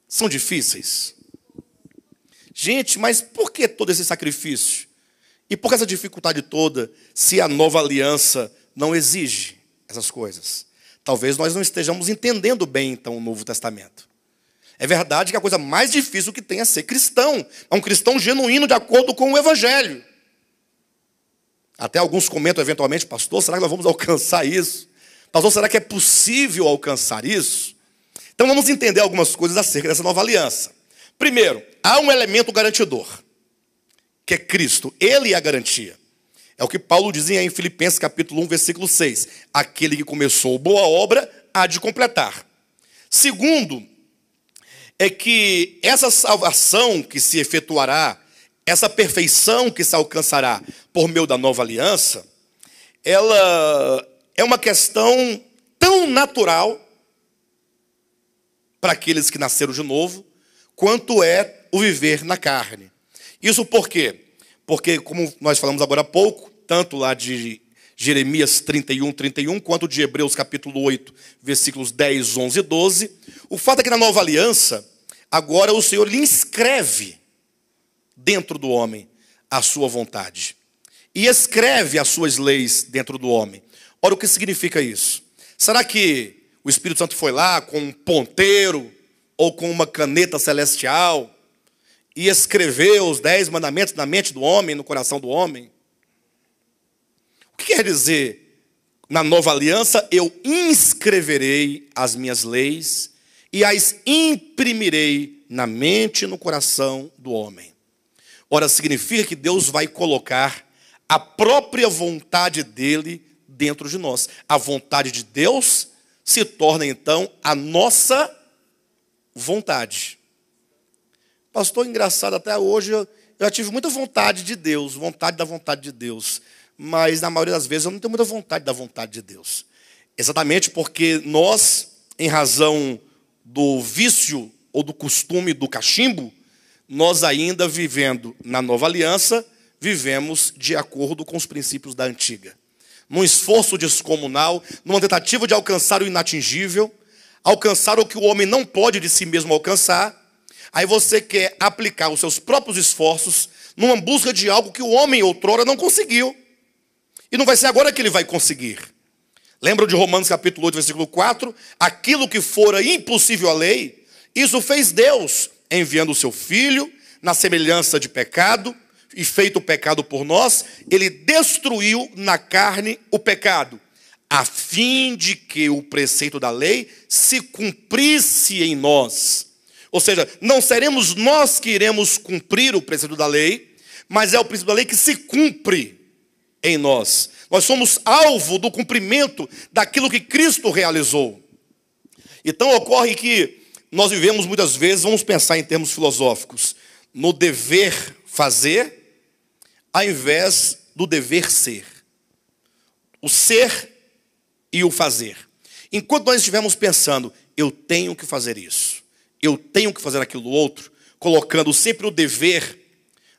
São difíceis. Gente, mas por que todo esse sacrifício? E por que essa dificuldade toda, se a nova aliança não exige essas coisas? Talvez nós não estejamos entendendo bem, então, o Novo Testamento. É verdade que a coisa mais difícil que tem é ser cristão. É um cristão genuíno de acordo com o Evangelho. Até alguns comentam eventualmente, pastor, será que nós vamos alcançar isso? Pastor, será que é possível alcançar isso? Então vamos entender algumas coisas acerca dessa nova aliança. Primeiro, há um elemento garantidor, que é Cristo. Ele é a garantia. É o que Paulo dizia em Filipenses capítulo 1, versículo 6. Aquele que começou boa obra há de completar. Segundo, é que essa salvação que se efetuará, essa perfeição que se alcançará por meio da nova aliança, ela é uma questão tão natural para aqueles que nasceram de novo, quanto é o viver na carne. Isso por quê? Porque, como nós falamos agora há pouco, tanto lá de Jeremias 31, quanto de Hebreus capítulo 8, versículos 10, 11 e 12, o fato é que na nova aliança, agora o Senhor lhe inscreve dentro do homem a sua vontade. E escreve as suas leis dentro do homem. Ora, o que significa isso? Será que o Espírito Santo foi lá com um ponteiro ou com uma caneta celestial e escreveu os 10 mandamentos na mente do homem, no coração do homem? O que quer dizer, na nova aliança, eu inscreverei as minhas leis e as imprimirei na mente e no coração do homem. Ora, significa que Deus vai colocar a própria vontade dele dentro de nós. A vontade de Deus se torna, então, a nossa vontade. Pastor, engraçado, até hoje eu já tive muita vontade de Deus, vontade da vontade de Deus. Mas, na maioria das vezes, eu não tenho muita vontade da vontade de Deus. Exatamente porque nós, em razão do vício ou do costume do cachimbo, nós ainda vivendo na nova aliança, vivemos de acordo com os princípios da antiga. Num esforço descomunal, numa tentativa de alcançar o inatingível, alcançar o que o homem não pode de si mesmo alcançar, aí você quer aplicar os seus próprios esforços numa busca de algo que o homem outrora não conseguiu. E não vai ser agora que ele vai conseguir. Lembra de Romanos capítulo 8, versículo 4? Aquilo que fora impossível à lei, isso fez Deus, enviando o seu Filho, na semelhança de pecado, e feito o pecado por nós, ele destruiu na carne o pecado, a fim de que o preceito da lei se cumprisse em nós. Ou seja, não seremos nós que iremos cumprir o preceito da lei, mas é o princípio da lei que se cumpre em nós. Nós somos alvo do cumprimento daquilo que Cristo realizou. Então ocorre que nós vivemos muitas vezes, vamos pensar em termos filosóficos, no dever fazer, ao invés do dever ser. O ser e o fazer. Enquanto nós estivermos pensando, eu tenho que fazer isso, eu tenho que fazer aquilo outro, colocando sempre o dever,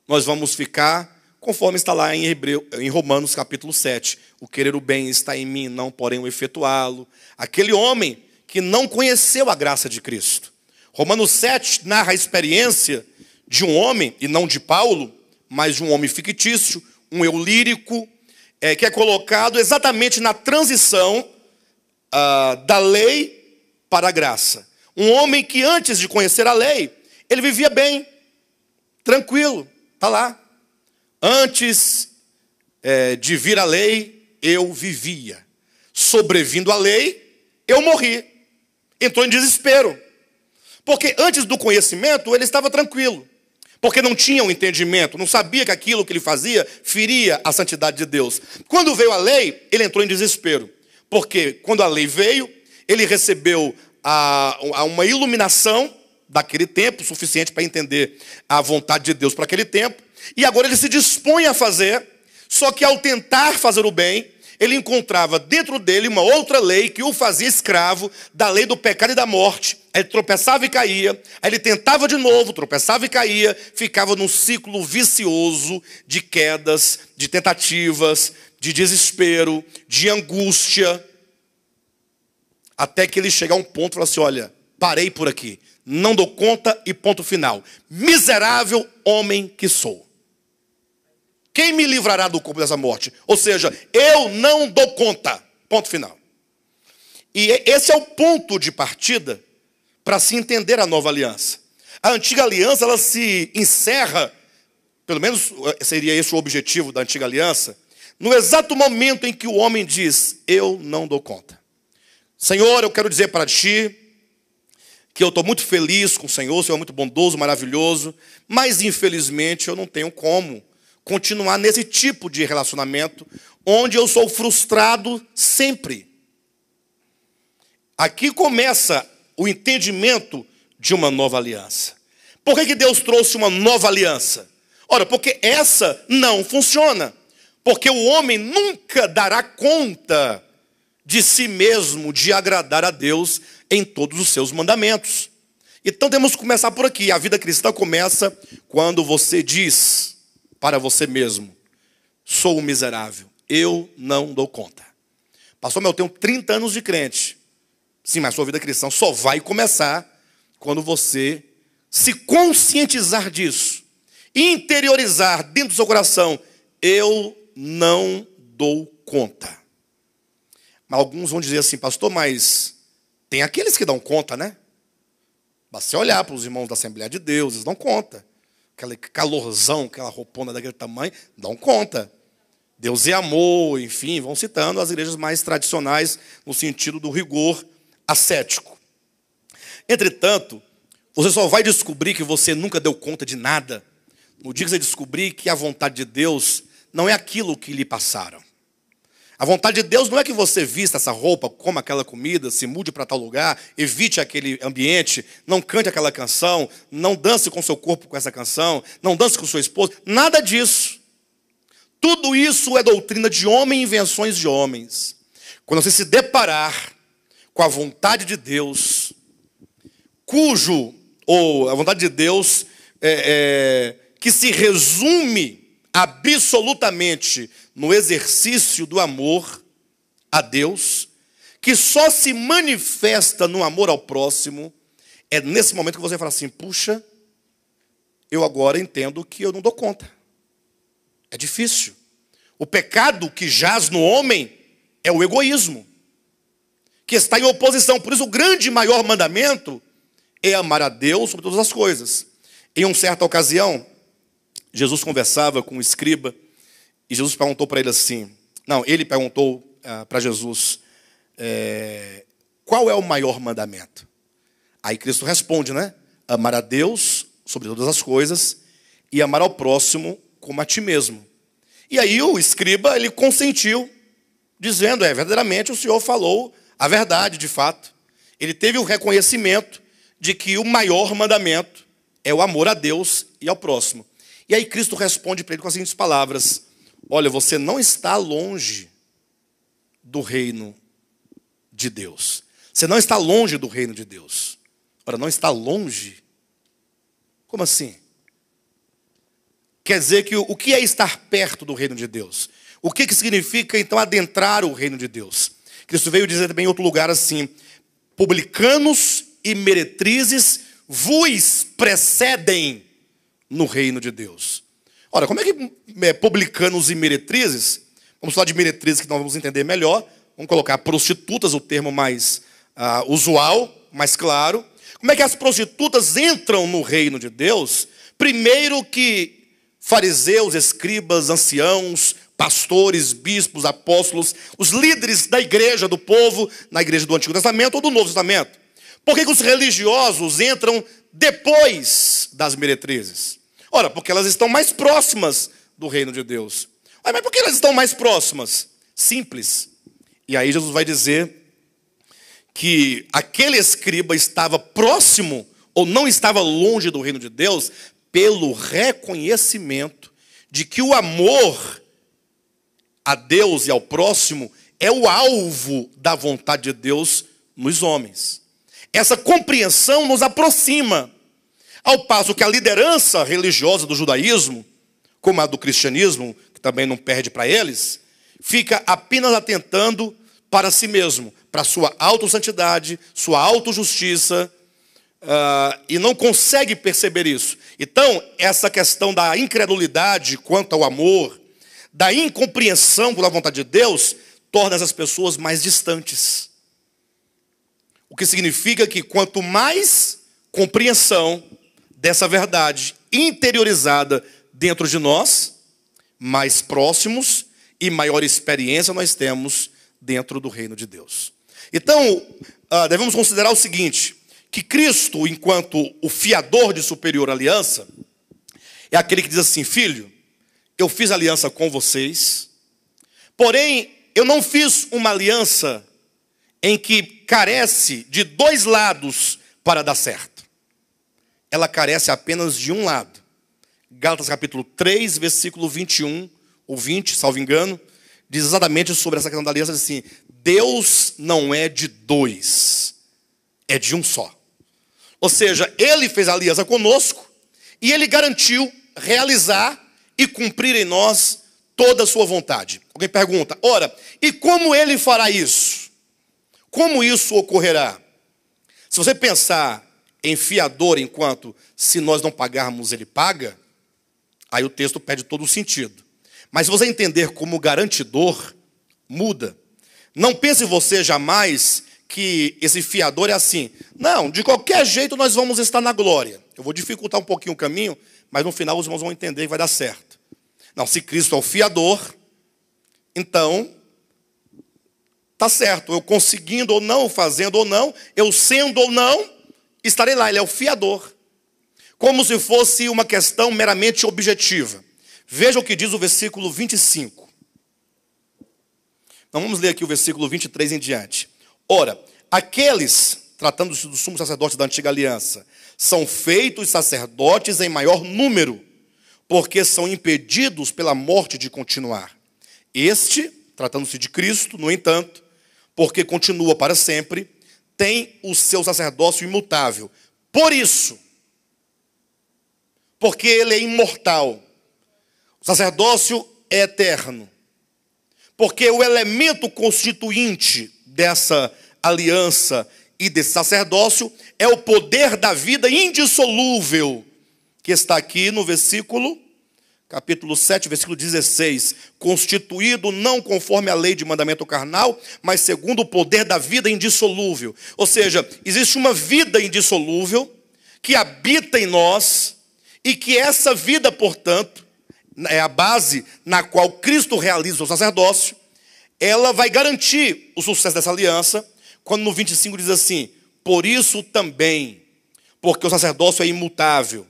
nós vamos ficar conforme está lá em Romanos capítulo 7. O querer o bem está em mim, não porém o efetuá-lo. Aquele homem que não conheceu a graça de Cristo. Romanos 7 narra a experiência de um homem, e não de Paulo, mas de um homem fictício, um eu lírico, que é colocado exatamente na transição da lei para a graça. Um homem que antes de conhecer a lei, ele vivia bem, tranquilo, está lá. Antes de vir a lei, eu vivia. Sobrevindo a lei, eu morri. Entrou em desespero. Porque antes do conhecimento, ele estava tranquilo. Porque não tinha um entendimento, não sabia que aquilo que ele fazia feria a santidade de Deus. Quando veio a lei, ele entrou em desespero. Porque quando a lei veio, ele recebeu uma iluminação daquele tempo, suficiente para entender a vontade de Deus para aquele tempo. E agora ele se dispõe a fazer, só que ao tentar fazer o bem, ele encontrava dentro dele uma outra lei que o fazia escravo da lei do pecado e da morte. Aí ele tropeçava e caía, aí ele tentava de novo, tropeçava e caía, ficava num ciclo vicioso de quedas, de tentativas, de desespero, de angústia, até que ele chega a um ponto e fala assim, olha, parei por aqui, não dou conta e ponto final. Miserável homem que sou. Quem me livrará do corpo dessa morte? Ou seja, eu não dou conta. Ponto final. E esse é o ponto de partida para se entender a nova aliança. A antiga aliança, ela se encerra, pelo menos seria esse o objetivo da antiga aliança, no exato momento em que o homem diz, eu não dou conta. Senhor, eu quero dizer para ti que eu estou muito feliz com o Senhor, o Senhor é muito bondoso, maravilhoso, mas infelizmente eu não tenho como continuar nesse tipo de relacionamento, onde eu sou frustrado sempre. Aqui começa o entendimento de uma nova aliança. Por que Deus trouxe uma nova aliança? Ora, porque essa não funciona. Porque o homem nunca dará conta de si mesmo, de agradar a Deus em todos os seus mandamentos. Então temos que começar por aqui. A vida cristã começa quando você diz para você mesmo: sou um miserável, eu não dou conta. Pastor, eu tenho 30 anos de crente. Sim, mas sua vida cristã só vai começar quando você se conscientizar disso, interiorizar dentro do seu coração: eu não dou conta. Mas alguns vão dizer assim: pastor, mas tem aqueles que dão conta, né? Basta você olhar para os irmãos da Assembleia de Deus, eles dão conta. Aquele calorzão, aquela roupona daquele tamanho, dão conta. Deus é amor, enfim, vão citando as igrejas mais tradicionais no sentido do rigor ascético. Entretanto, você só vai descobrir que você nunca deu conta de nada no dia que você descobrir que a vontade de Deus não é aquilo que lhe passaram. A vontade de Deus não é que você vista essa roupa, coma aquela comida, se mude para tal lugar, evite aquele ambiente, não cante aquela canção, não dance com seu corpo com essa canção, não dance com sua esposa, nada disso. Tudo isso é doutrina de homem e invenções de homens. Quando você se deparar com a vontade de Deus, a vontade de Deus que se resume absolutamente no exercício do amor a Deus, que só se manifesta no amor ao próximo, é nesse momento que você fala assim: puxa, eu agora entendo que eu não dou conta. É difícil. O pecado que jaz no homem é o egoísmo, que está em oposição. Por isso o grande e maior mandamento é amar a Deus sobre todas as coisas. Em uma certa ocasião, Jesus conversava com um escriba, e Jesus perguntou para ele assim, ele perguntou para Jesus, qual é o maior mandamento? Aí Cristo responde, né? Amar a Deus sobre todas as coisas e amar ao próximo como a ti mesmo. E aí o escriba, ele consentiu, dizendo, verdadeiramente o Senhor falou a verdade, de fato. Ele teve o reconhecimento de que o maior mandamento é o amor a Deus e ao próximo. E aí Cristo responde para ele com as seguintes palavras: olha, você não está longe do reino de Deus. Você não está longe do reino de Deus. Ora, não está longe? Como assim? Quer dizer que o que é estar perto do reino de Deus? O que significa, então, adentrar o reino de Deus? Cristo veio dizer também em outro lugar assim: publicanos e meretrizes vos precedem no reino de Deus. Ora, como é que publicanos e meretrizes? Vamos falar de meretrizes que nós vamos entender melhor. Vamos colocar prostitutas, o termo mais usual, mais claro. Como é que as prostitutas entram no reino de Deus? Primeiro que fariseus, escribas, anciãos, pastores, bispos, apóstolos, os líderes da igreja, do povo, na igreja do Antigo Testamento ou do Novo Testamento. Por que os religiosos entram depois das meretrizes? Ora, porque elas estão mais próximas do reino de Deus. Mas por que elas estão mais próximas? Simples. E aí Jesus vai dizer que aquele escriba estava próximo ou não estava longe do reino de Deus pelo reconhecimento de que o amor a Deus e ao próximo é o alvo da vontade de Deus nos homens. Essa compreensão nos aproxima, ao passo que a liderança religiosa do judaísmo, como a do cristianismo, que também não perde para eles, fica apenas atentando para si mesmo, para sua autossantidade, sua autojustiça, e não consegue perceber isso. Então, essa questão da incredulidade quanto ao amor, da incompreensão pela vontade de Deus, torna essas pessoas mais distantes. O que significa que quanto mais compreensão dessa verdade interiorizada dentro de nós, mais próximos e maior experiência nós temos dentro do reino de Deus. Então, devemos considerar o seguinte: que Cristo, enquanto o fiador de superior aliança, é aquele que diz assim: filho, eu fiz aliança com vocês, porém eu não fiz uma aliança em que carece de dois lados para dar certo. Ela carece apenas de um lado. Gálatas capítulo 3, versículo 21 ou 20, salvo engano, diz exatamente sobre essa questão da aliança, diz assim: Deus não é de dois, é de um só. Ou seja, Ele fez a aliança conosco e Ele garantiu realizar e cumprir em nós toda a sua vontade. Alguém pergunta, ora, e como Ele fará isso? Como isso ocorrerá? Se você pensar em fiador enquanto se nós não pagarmos Ele paga, aí o texto perde todo o sentido. Mas se você entender como garantidor, muda. Não pense você jamais que esse fiador é assim. Não, de qualquer jeito nós vamos estar na glória. Eu vou dificultar um pouquinho o caminho, mas no final os irmãos vão entender que vai dar certo. Não, se Cristo é o fiador, então está certo. Eu conseguindo ou não, fazendo ou não, eu sendo ou não, estarei lá. Ele é o fiador. Como se fosse uma questão meramente objetiva. Veja o que diz o versículo 25. Então vamos ler aqui o versículo 23 em diante. Ora, aqueles, tratando-se do sumo sacerdote da antiga aliança, são feitos sacerdotes em maior número, porque são impedidos pela morte de continuar. Este, tratando-se de Cristo, no entanto, porque continua para sempre, tem o seu sacerdócio imutável. Por isso, porque ele é imortal, o sacerdócio é eterno, porque o elemento constituinte dessa aliança e desse sacerdócio é o poder da vida indissolúvel, que está aqui no versículo, capítulo 7, versículo 16, constituído não conforme a lei de mandamento carnal, mas segundo o poder da vida indissolúvel. Ou seja, existe uma vida indissolúvel que habita em nós e que essa vida, portanto, é a base na qual Cristo realiza o sacerdócio. Ela vai garantir o sucesso dessa aliança, quando no 25 diz assim: por isso também, porque o sacerdócio é imutável,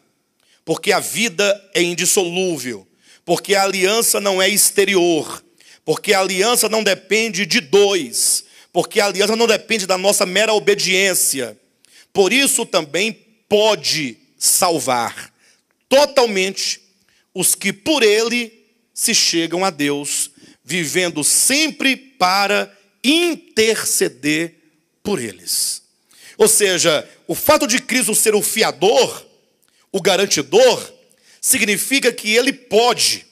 porque a vida é indissolúvel, porque a aliança não é exterior, porque a aliança não depende de dois, porque a aliança não depende da nossa mera obediência. Por isso também pode salvar totalmente os que por ele se chegam a Deus, vivendo sempre para interceder por eles. Ou seja, o fato de Cristo ser o fiador, o garantidor, significa que ele pode,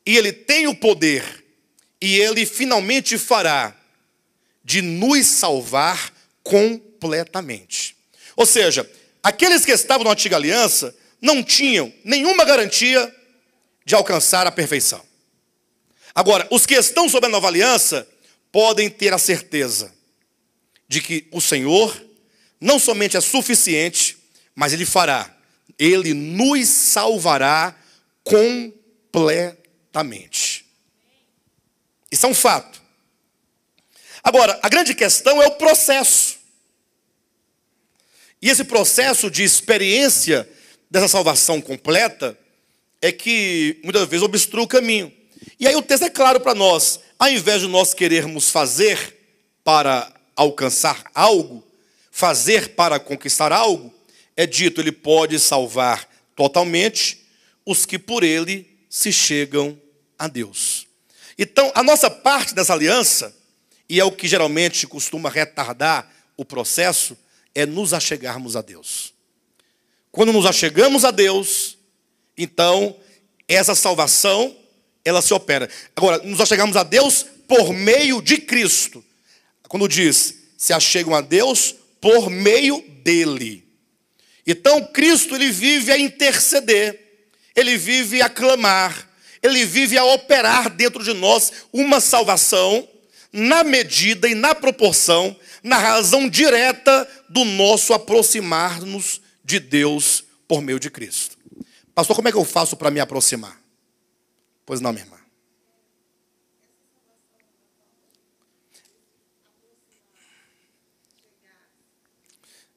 e ele tem o poder, e ele finalmente fará de nos salvar completamente. Ou seja, aqueles que estavam na antiga aliança não tinham nenhuma garantia de alcançar a perfeição. Agora, os que estão sob a nova aliança podem ter a certeza de que o Senhor não somente é suficiente, mas Ele fará. Ele nos salvará completamente. Isso é um fato. Agora, a grande questão é o processo. E esse processo de experiência dessa salvação completa é que muitas vezes obstrui o caminho. E aí o texto é claro para nós. Ao invés de nós querermos fazer para alcançar algo, fazer para conquistar algo, é dito, ele pode salvar totalmente os que por ele se chegam a Deus. Então, a nossa parte dessa aliança, e é o que geralmente costuma retardar o processo, é nos achegarmos a Deus. Quando nos achegamos a Deus, então, essa salvação, ela se opera. Agora, nos achegamos a Deus por meio de Cristo. Quando diz, se achegam a Deus por meio dele. Então, Cristo, ele vive a interceder, ele vive a clamar, ele vive a operar dentro de nós uma salvação na medida e na proporção, na razão direta do nosso aproximar-nos de Deus por meio de Cristo. Pastor, como é que eu faço para me aproximar? Pois não, minha irmã.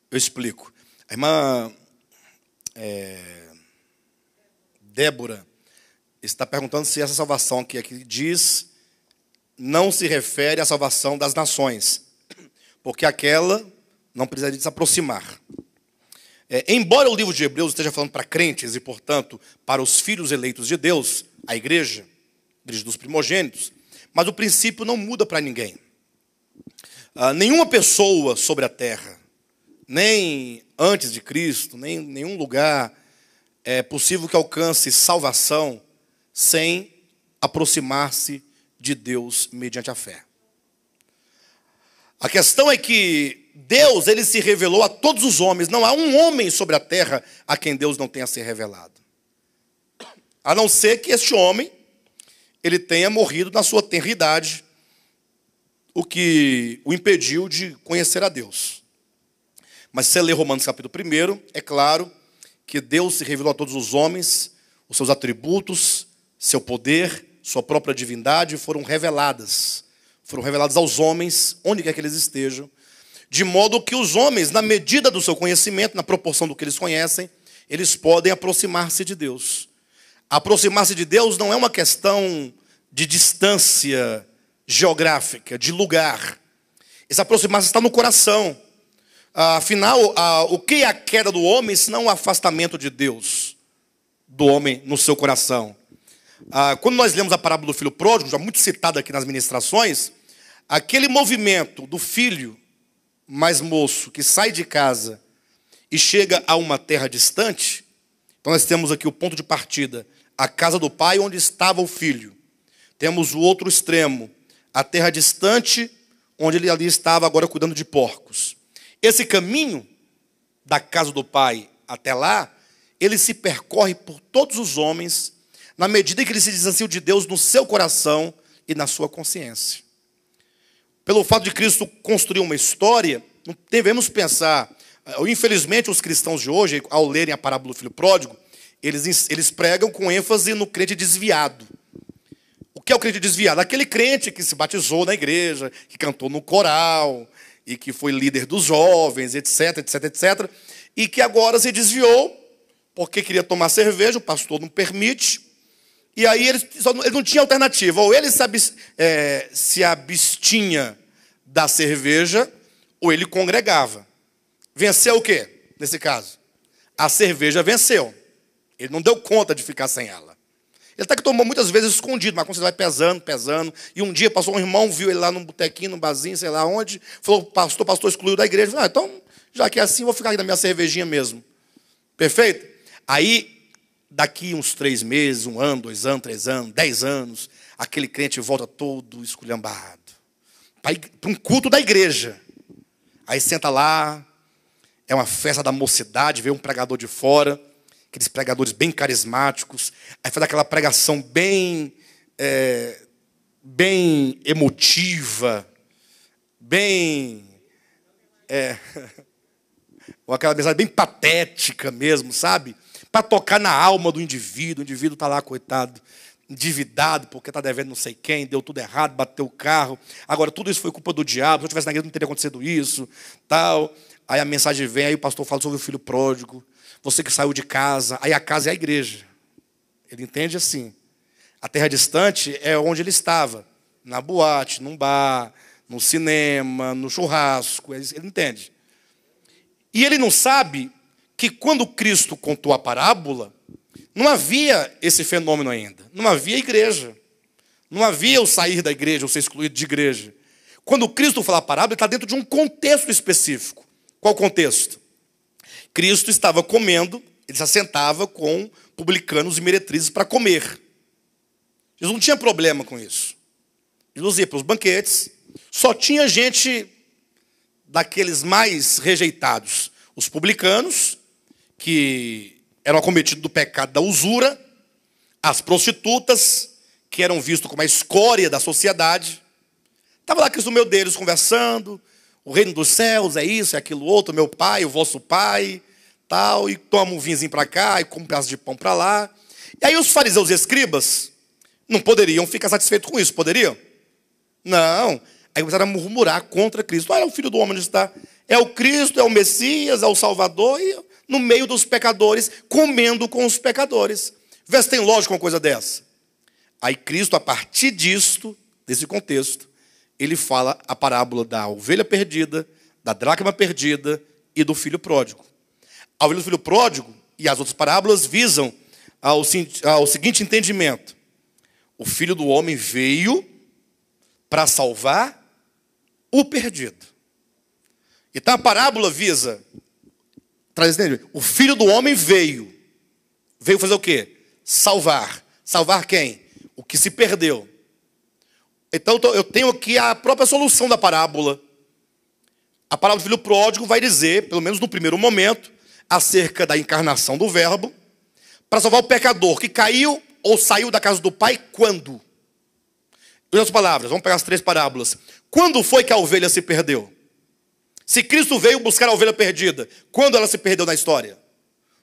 Eu explico. A irmã Débora está perguntando se essa salvação que aqui diz não se refere à salvação das nações. porque aquela não precisaria se aproximar. Embora o livro de Hebreus esteja falando para crentes e, portanto, para os filhos eleitos de Deus, a igreja dos primogênitos, mas o princípio não muda para ninguém. Nenhuma pessoa sobre a terra, nem antes de Cristo, nem em nenhum lugar é possível que alcance salvação sem aproximar-se de Deus mediante a fé. A questão é que Deus, ele se revelou a todos os homens. Não há um homem sobre a terra a quem Deus não tenha se revelado. A não ser que este homem, ele tenha morrido na sua tenra idade, o que o impediu de conhecer a Deus. Mas se você ler Romanos capítulo 1, é claro que Deus se revelou a todos os homens, os seus atributos, seu poder, sua própria divindade foram reveladas aos homens, onde quer que eles estejam, de modo que os homens, na medida do seu conhecimento, na proporção do que eles conhecem, eles podem aproximar-se de Deus. Aproximar-se de Deus não é uma questão de distância geográfica, de lugar. Esse aproximar-se está no coração. Afinal, o que é a queda do homem, senão o afastamento de Deus, do homem no seu coração? Quando nós lemos a parábola do filho pródigo, já muito citada aqui nas ministrações, aquele movimento do filho mais moço que sai de casa e chega a uma terra distante, então nós temos aqui o ponto de partida, a casa do pai onde estava o filho. Temos o outro extremo, a terra distante, onde ele ali estava agora cuidando de porcos. Esse caminho da casa do pai até lá, ele se percorre por todos os homens, na medida em que eles se distanciam de Deus no seu coração e na sua consciência. Pelo fato de Cristo construir uma história, não devemos pensar... Infelizmente, os cristãos de hoje, ao lerem a parábola do filho pródigo, eles pregam com ênfase no crente desviado. O que é o crente desviado? Aquele crente que se batizou na igreja, que cantou no coral, e que foi líder dos jovens, etc, etc, etc, e que agora se desviou, porque queria tomar cerveja, o pastor não permite, e aí ele não tinha alternativa. Ou ele se abstinha da cerveja, ou ele congregava. Venceu o quê, nesse caso? A cerveja venceu. Ele não deu conta de ficar sem ela. Ele até que tomou muitas vezes escondido, mas quando você vai pesando, e um dia passou um irmão, viu ele lá num botequinho, num barzinho, sei lá onde, falou, pastor excluiu da igreja. Falou, então, já que é assim, vou ficar aqui na minha cervejinha mesmo. Perfeito? Aí, daqui uns 3 meses, 1 ano, 2 anos, 3 anos, 10 anos, aquele crente volta todo esculhambado para um culto da igreja. Aí senta lá, é uma festa da mocidade, vê um pregador de fora, aqueles pregadores bem carismáticos, aí faz aquela pregação bem emotiva, ou aquela mensagem bem patética mesmo, sabe? Para tocar na alma do indivíduo. O indivíduo está lá, coitado, endividado, porque está devendo não sei quem, deu tudo errado, bateu o carro. Agora, tudo isso foi culpa do diabo, se eu estivesse na igreja não teria acontecido isso, tal. Aí a mensagem vem, aí o pastor fala sobre o filho pródigo, você que saiu de casa, aí a casa é a igreja. Ele entende assim. A terra distante é onde ele estava, na boate, num bar, no cinema, no churrasco, ele entende. E ele não sabe que quando Cristo contou a parábola, não havia esse fenômeno ainda. Não havia igreja. Não havia o sair da igreja, ou ser excluído de igreja. Quando Cristo fala a parábola, ele está dentro de um contexto específico. Qual contexto? Cristo estava comendo, ele se assentava com publicanos e meretrizes para comer. Jesus não tinha problema com isso. Jesus ia para os banquetes, só tinha gente daqueles mais rejeitados. Os publicanos, que eram acometidos do pecado da usura, as prostitutas, que eram vistos como a escória da sociedade. Estava lá Cristo no meio deles conversando, o reino dos céus é isso, é aquilo outro, meu pai, o vosso pai, tal, e toma um vinhozinho para cá, e come um pedaço de pão para lá. E aí os fariseus e escribas não poderiam ficar satisfeitos com isso, poderiam? Não. Aí começaram a murmurar contra Cristo. Olha o filho do homem onde está. É o Cristo, é o Messias, é o Salvador, e no meio dos pecadores, comendo com os pecadores. Vê se tem lógica uma coisa dessa. Aí Cristo, a partir disto, desse contexto, ele fala a parábola da ovelha perdida da dracma perdida e do filho pródigo. A ovelha do filho pródigo e as outras parábolas visam ao seguinte entendimento: o filho do homem veio para salvar o perdido. Então a parábola visa, o filho do homem veio fazer o quê? Salvar. Salvar quem? O que se perdeu. Então eu tenho aqui a própria solução da parábola. A parábola do filho pródigo vai dizer, pelo menos no primeiro momento, acerca da encarnação do verbo, para salvar o pecador que caiu ou saiu da casa do pai quando? Em outras palavras, vamos pegar as 3 parábolas. Quando foi que a ovelha se perdeu? Se Cristo veio buscar a ovelha perdida, quando ela se perdeu na história?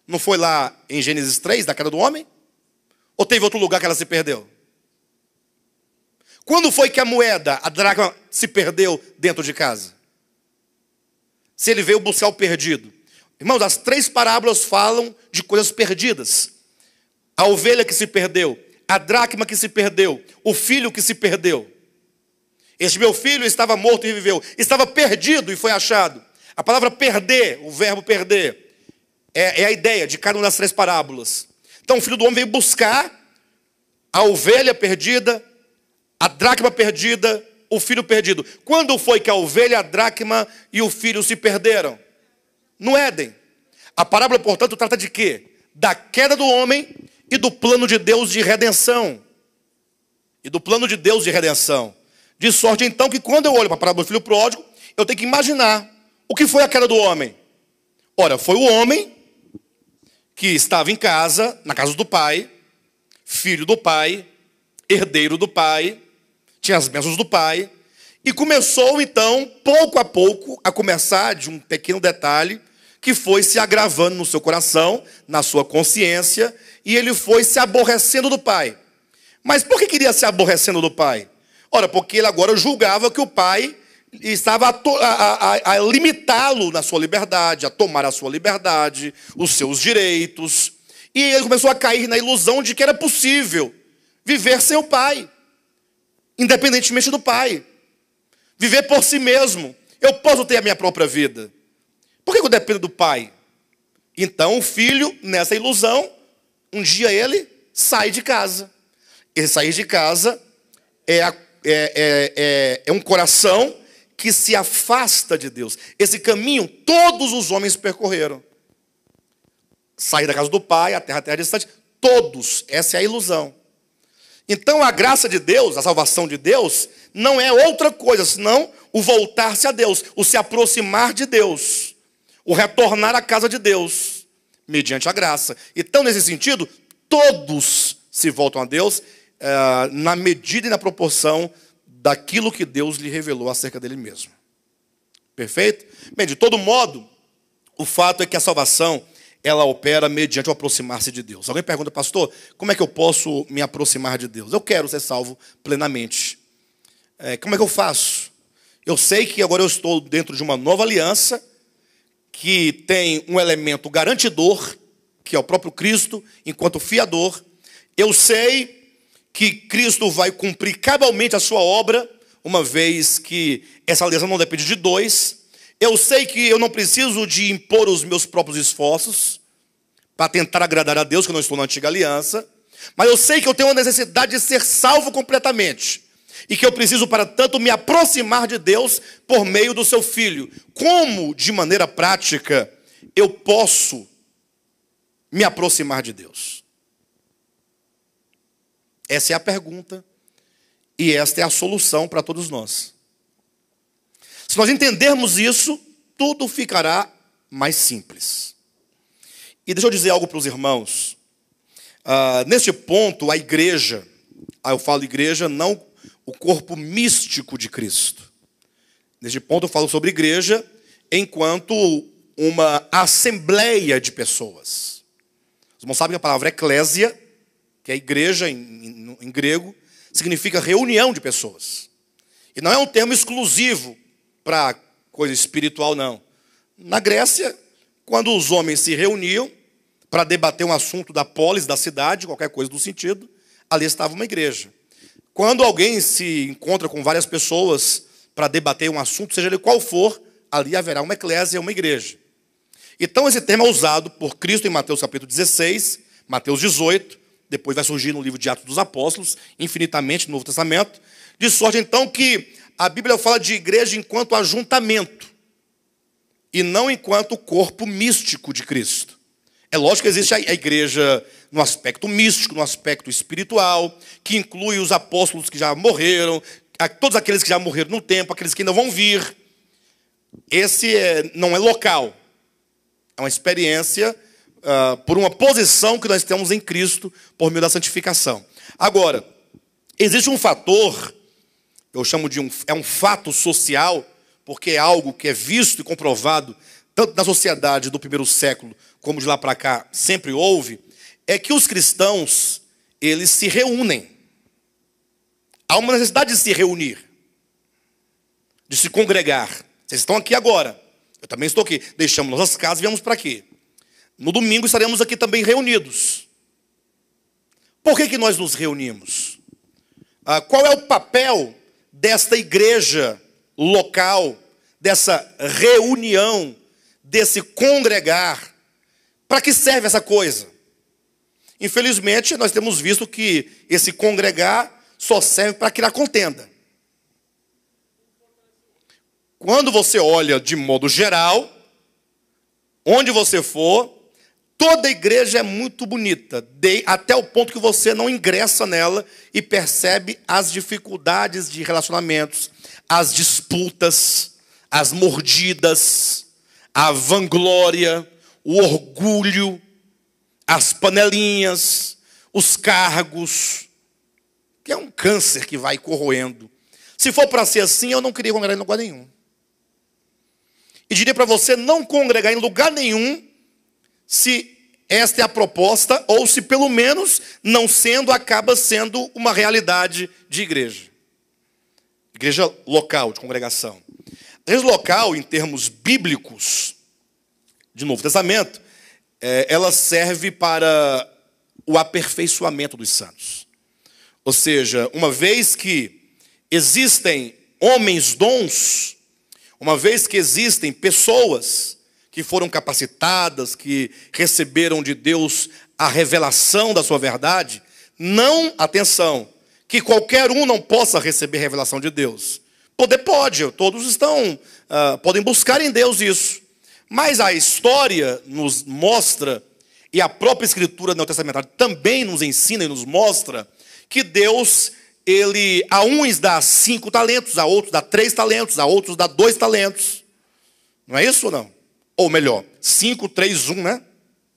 Não foi lá em Gênesis 3, da queda do homem? Ou teve outro lugar que ela se perdeu? Quando foi que a moeda, a dracma, se perdeu dentro de casa? Se ele veio buscar o perdido. Irmãos, as 3 parábolas falam de coisas perdidas. A ovelha que se perdeu, a dracma que se perdeu, o filho que se perdeu. Este meu filho estava morto e reviveu. Estava perdido e foi achado. A palavra perder, o verbo perder, é a ideia de cada uma das 3 parábolas. Então o filho do homem veio buscar a ovelha perdida, a dracma perdida, o filho perdido. Quando foi que a ovelha, a dracma e o filho se perderam? No Éden. A parábola, portanto, trata de quê? Da queda do homem e do plano de Deus de redenção. De sorte, então, que quando eu olho para a parábola do filho pródigo, eu tenho que imaginar o que foi a queda do homem. Ora, foi o homem que estava em casa, na casa do pai, filho do pai, herdeiro do pai, tinha as bênçãos do pai, e começou, então, pouco a pouco, a começar de um pequeno detalhe que foi se agravando no seu coração, na sua consciência, e ele foi se aborrecendo do pai. Mas por que queria se aborrecendo do pai? Ora, porque ele agora julgava que o pai estava a limitá-lo na sua liberdade, a tomar a sua liberdade, os seus direitos. E ele começou a cair na ilusão de que era possível viver sem o pai, independentemente do pai. Viver por si mesmo. Eu posso ter a minha própria vida. Por que eu dependo do pai? Então o filho, nessa ilusão, um dia ele sai de casa. Esse sair de casa é um coração que se afasta de Deus. Esse caminho todos os homens percorreram. Sair da casa do pai, a terra distante, todos. Essa é a ilusão. Então a graça de Deus, a salvação de Deus, não é outra coisa, senão o voltar-se a Deus, o se aproximar de Deus, o retornar à casa de Deus, mediante a graça. Então, nesse sentido, todos se voltam a Deus na medida e na proporção daquilo que Deus lhe revelou acerca dele mesmo. Perfeito? Bem, de todo modo, o fato é que a salvação, ela opera mediante o aproximar-se de Deus. Alguém pergunta, pastor, como é que eu posso me aproximar de Deus? Eu quero ser salvo plenamente. Como é que eu faço? Eu sei que agora eu estou dentro de uma nova aliança, que tem um elemento garantidor, que é o próprio Cristo, enquanto fiador. Eu sei que Cristo vai cumprir cabalmente a sua obra, uma vez que essa aliança não depende de 2. Eu sei que eu não preciso de impor os meus próprios esforços para tentar agradar a Deus, que eu não estou na antiga aliança. Mas eu sei que eu tenho a necessidade de ser salvo completamente. E que eu preciso, para tanto, me aproximar de Deus por meio do seu Filho. Como, de maneira prática, eu posso me aproximar de Deus? Essa é a pergunta. E esta é a solução para todos nós. Se nós entendermos isso, tudo ficará mais simples. E deixa eu dizer algo para os irmãos. Neste ponto, a igreja, eu falo igreja, não o corpo místico de Cristo. Neste ponto eu falo sobre igreja enquanto uma assembleia de pessoas. Os irmãos sabem que a palavra eclésia, que é igreja em grego, significa reunião de pessoas. E não é um termo exclusivo para coisa espiritual, não. Na Grécia, quando os homens se reuniam para debater um assunto da polis, da cidade, qualquer coisa do sentido, ali estava uma igreja. Quando alguém se encontra com várias pessoas para debater um assunto, seja ele qual for, ali haverá uma eclésia, uma igreja. Então esse termo é usado por Cristo em Mateus capítulo 16, Mateus 18, depois vai surgir no livro de Atos dos Apóstolos, infinitamente no Novo Testamento, de sorte então que a Bíblia fala de igreja enquanto ajuntamento, e não enquanto corpo místico de Cristo. É lógico que existe a igreja no aspecto místico, no aspecto espiritual, que inclui os apóstolos que já morreram, todos aqueles que já morreram no tempo, aqueles que ainda vão vir. Esse não é local, é uma experiência por uma posição que nós temos em Cristo por meio da santificação. Agora, existe um fator, eu chamo de um fato social, porque é algo que é visto e comprovado, tanto na sociedade do primeiro século, como de lá para cá sempre houve, é que os cristãos, eles se reúnem. Há uma necessidade de se reunir, de se congregar. Vocês estão aqui agora, eu também estou aqui. Deixamos nossas casas e viemos para aqui. No domingo estaremos aqui também reunidos. Por que nós nos reunimos? Qual é o papel desta igreja local, dessa reunião, desse congregar? Para que serve essa coisa? Infelizmente, nós temos visto que esse congregar só serve para criar contenda. Quando você olha de modo geral, onde você for, toda igreja é muito bonita, até o ponto que você não ingressa nela e percebe as dificuldades de relacionamentos, as disputas, as mordidas, a vanglória, o orgulho, as panelinhas, os cargos, que é um câncer que vai corroendo. Se for para ser assim, eu não queria congregar em lugar nenhum. E diria para você não congregar em lugar nenhum, se esta é a proposta, ou se pelo menos, não sendo, acaba sendo uma realidade de igreja. Igreja local, de congregação. A igreja local, em termos bíblicos, de Novo Testamento, ela serve para o aperfeiçoamento dos santos. Ou seja, uma vez que existem homens dons, uma vez que existem pessoas que foram capacitadas, que receberam de Deus a revelação da sua verdade, não, atenção, que qualquer um não possa receber revelação de Deus. Poder pode, todos podem buscar em Deus isso. Mas a história nos mostra, e a própria Escritura neotestamentária também nos ensina e nos mostra, que Deus, a uns dá 5 talentos, a outros dá 3 talentos, a outros dá 2 talentos. Não é isso ou não? Ou melhor, 5, 3, 1, né?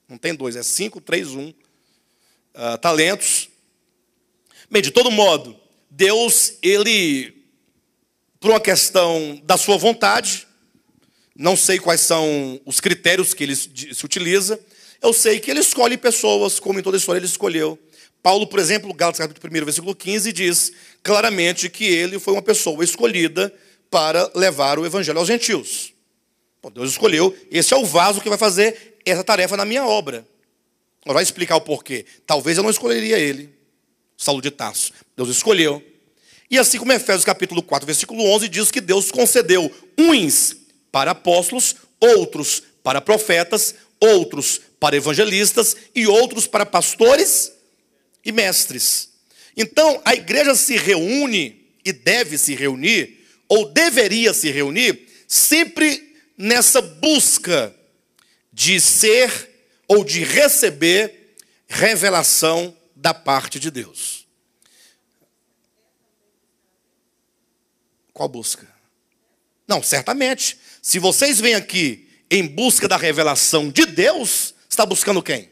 Não tem 2, é 5, 3, 1 talentos. Bem, de todo modo, Deus, por uma questão da sua vontade, não sei quais são os critérios que ele se utiliza, eu sei que ele escolhe pessoas, como em toda a história ele escolheu. Paulo, por exemplo, Gálatas capítulo 1, versículo 15, diz claramente que ele foi uma pessoa escolhida para levar o evangelho aos gentios. Bom, Deus escolheu, esse é o vaso que vai fazer essa tarefa na minha obra. Agora vai explicar o porquê. Talvez eu não escolheria ele, Saulo de Tarso. Deus escolheu. E assim como Efésios capítulo 4, versículo 11, diz que Deus concedeu uns para apóstolos, outros para profetas, outros para evangelistas e outros para pastores e mestres. Então, a igreja se reúne e deve se reunir, ou deveria se reunir, sempre nessa busca de ser ou de receber revelação da parte de Deus. Qual busca? Não, certamente. Se vocês vêm aqui em busca da revelação de Deus, está buscando quem?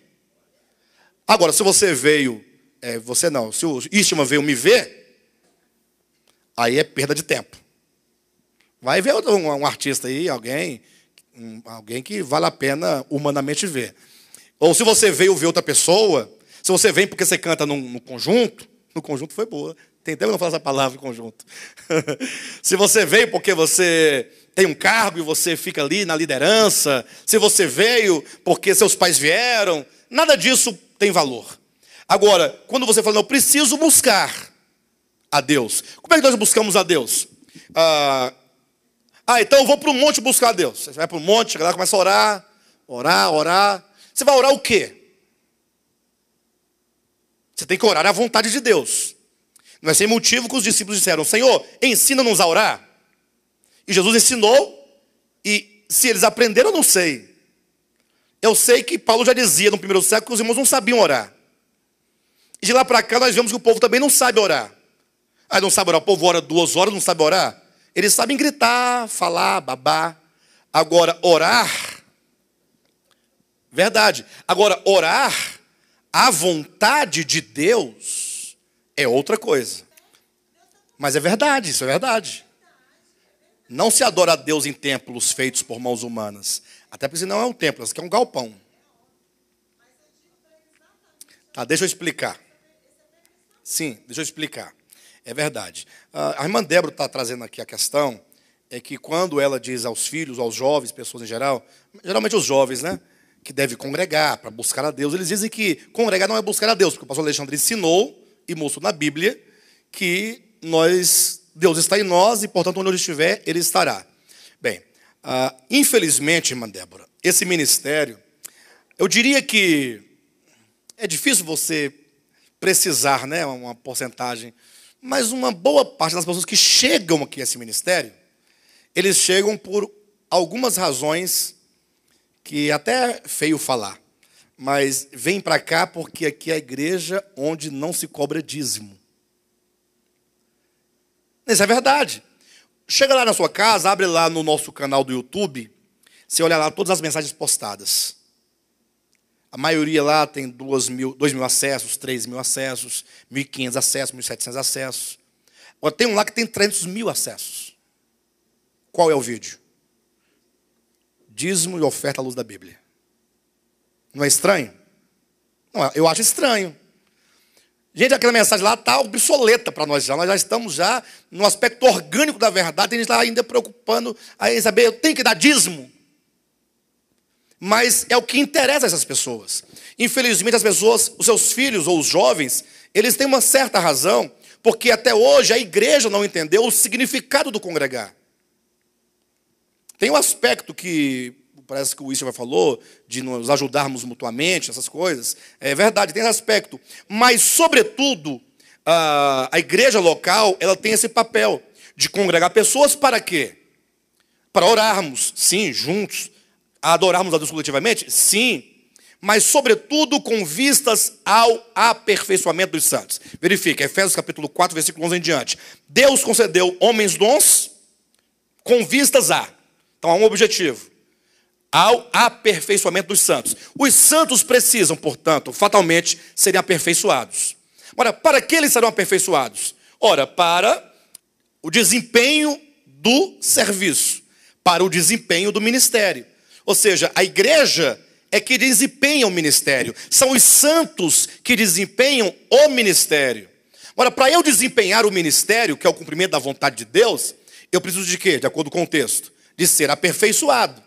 Agora, se você veio, se o Istma veio me ver, aí é perda de tempo. Vai ver um artista aí, alguém que vale a pena humanamente ver. Ou se você veio ver outra pessoa, se você vem porque você canta no conjunto foi boa. Tem tempo que eu não falo essa palavra, conjunto. Se você veio porque você tem um cargo e você fica ali na liderança, se você veio porque seus pais vieram, nada disso tem valor. Agora, quando você fala, eu preciso buscar a Deus. Como é que nós buscamos a Deus? Ah, então eu vou para o monte buscar Deus. Você vai para o monte, chega lá, começa a orar, orar. Você vai orar o quê? Você tem que orar à vontade de Deus. Não é sem motivo que os discípulos disseram: Senhor, ensina-nos a orar. E Jesus ensinou, e se eles aprenderam, eu não sei. Eu sei que Paulo já dizia no primeiro século que os irmãos não sabiam orar. E de lá para cá nós vemos que o povo também não sabe orar. Ah, não sabe orar, o povo ora 2 horas, não sabe orar? Eles sabem gritar, falar, babar. Agora, orar, verdade. Agora, orar à vontade de Deus é outra coisa. Mas é verdade, isso é verdade. Não se adora a Deus em templos feitos por mãos humanas. Até porque não é um templo, isso aqui é um galpão. Tá, deixa eu explicar. Sim, deixa eu explicar. É verdade. A irmã Débora está trazendo aqui a questão, é que quando ela diz aos filhos, aos jovens, pessoas em geral, geralmente os jovens, né, que devem congregar para buscar a Deus, eles dizem que congregar não é buscar a Deus, porque o pastor Alexandre ensinou e mostrou na Bíblia que Deus está em nós e, portanto, onde ele estiver, ele estará. Bem, infelizmente, irmã Débora, esse ministério, eu diria que é difícil você precisar, né, uma porcentagem, mas uma boa parte das pessoas que chegam aqui a esse ministério, eles chegam por algumas razões que até é feio falar, mas vêm para cá porque aqui é a igreja onde não se cobra dízimo. Isso é verdade. Chega lá na sua casa, abre lá no nosso canal do YouTube, você olha lá todas as mensagens postadas. A maioria lá tem 2.000 acessos, 3.000 acessos, 1.500 acessos, 1.700 acessos. Agora tem um lá que tem 300.000 acessos. Qual é o vídeo? Dízimo e oferta à luz da Bíblia. Não é estranho? Não, eu acho estranho. Gente, aquela mensagem lá está obsoleta para nós já. Nós já estamos já no aspecto orgânico da verdade. A gente está ainda preocupando em saber, eu tenho que dar dízimo. Mas é o que interessa a essas pessoas. Infelizmente, as pessoas, os seus filhos ou os jovens, eles têm uma certa razão, porque até hoje a igreja não entendeu o significado do congregar. Tem um aspecto que parece que o Wilson falou, de nos ajudarmos mutuamente, essas coisas. É verdade, tem esse aspecto. Mas, sobretudo, a igreja local, ela tem esse papel de congregar pessoas para quê? Para orarmos, sim, juntos. Adorarmos a Deus coletivamente? Sim. Mas, sobretudo, com vistas ao aperfeiçoamento dos santos. Verifica, Efésios capítulo 4, versículo 11 em diante. Deus concedeu homens dons com vistas a. Então, há um objetivo. Ao aperfeiçoamento dos santos. Os santos precisam, portanto, fatalmente, serem aperfeiçoados. Ora, para que eles serão aperfeiçoados? Ora, para o desempenho do serviço. Para o desempenho do ministério. Ou seja, a igreja é que desempenha o ministério. São os santos que desempenham o ministério. Ora, para eu desempenhar o ministério, que é o cumprimento da vontade de Deus, eu preciso de quê? De acordo com o texto. De ser aperfeiçoado.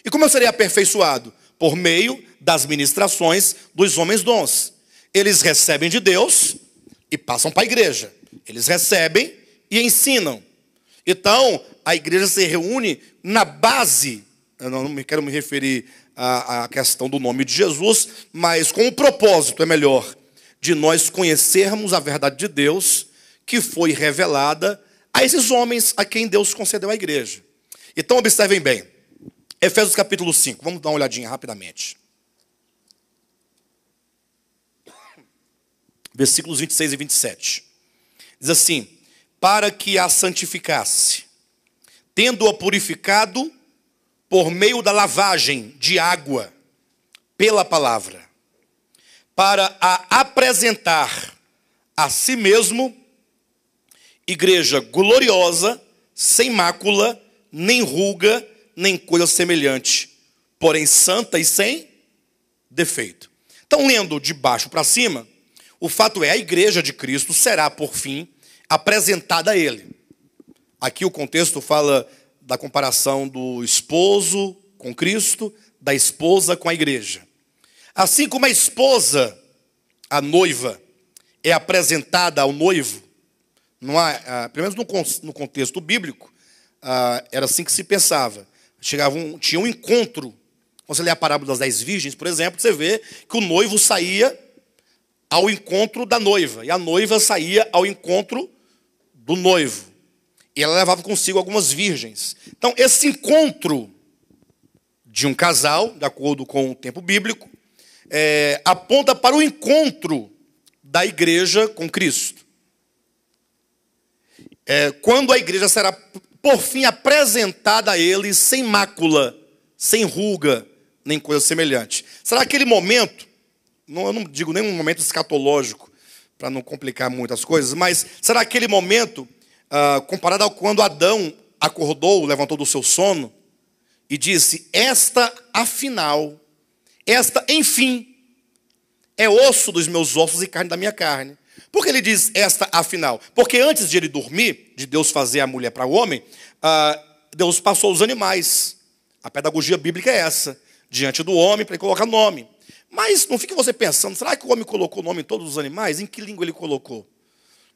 E como eu serei aperfeiçoado? Por meio das ministrações dos homens dons. Eles recebem de Deus e passam para a igreja. Eles recebem e ensinam. Então, a igreja se reúne na base. Eu não quero me referir à questão do nome de Jesus, mas com o propósito, é melhor, de nós conhecermos a verdade de Deus que foi revelada a esses homens a quem Deus concedeu a igreja. Então, observem bem. Efésios capítulo 5. Vamos dar uma olhadinha rapidamente. Versículos 26 e 27. Diz assim: para que a santificasse, tendo-a purificado por meio da lavagem de água pela palavra, para a apresentar a si mesmo igreja gloriosa, sem mácula, nem ruga, nem coisa semelhante, porém santa e sem defeito. Então, lendo de baixo para cima, o fato é, a igreja de Cristo será, por fim, apresentada a ele. Aqui o contexto fala da comparação do esposo com Cristo, da esposa com a igreja. Assim como a esposa, a noiva, é apresentada ao noivo, não há, pelo menos no contexto bíblico, era assim que se pensava. Tinha um encontro. Quando você lê a parábola das 10 virgens, por exemplo, você vê que o noivo saía ao encontro da noiva, e a noiva saía ao encontro do noivo. E ela levava consigo algumas virgens. Então, esse encontro de um casal, de acordo com o tempo bíblico, aponta para o encontro da igreja com Cristo. Quando a igreja será, por fim, apresentada a ele sem mácula, sem ruga, nem coisa semelhante. Será aquele momento, eu não digo nem um momento escatológico, para não complicar muitas coisas, mas será aquele momento, comparado ao quando Adão acordou, levantou do seu sono, e disse, esta, enfim, é osso dos meus ossos e carne da minha carne. Por que ele diz esta, afinal? Porque antes de ele dormir, de Deus fazer a mulher para o homem, Deus passou os animais. A pedagogia bíblica é essa, diante do homem, para ele colocar nome. Mas não fique você pensando, será que o homem colocou nome em todos os animais? Em que língua ele colocou?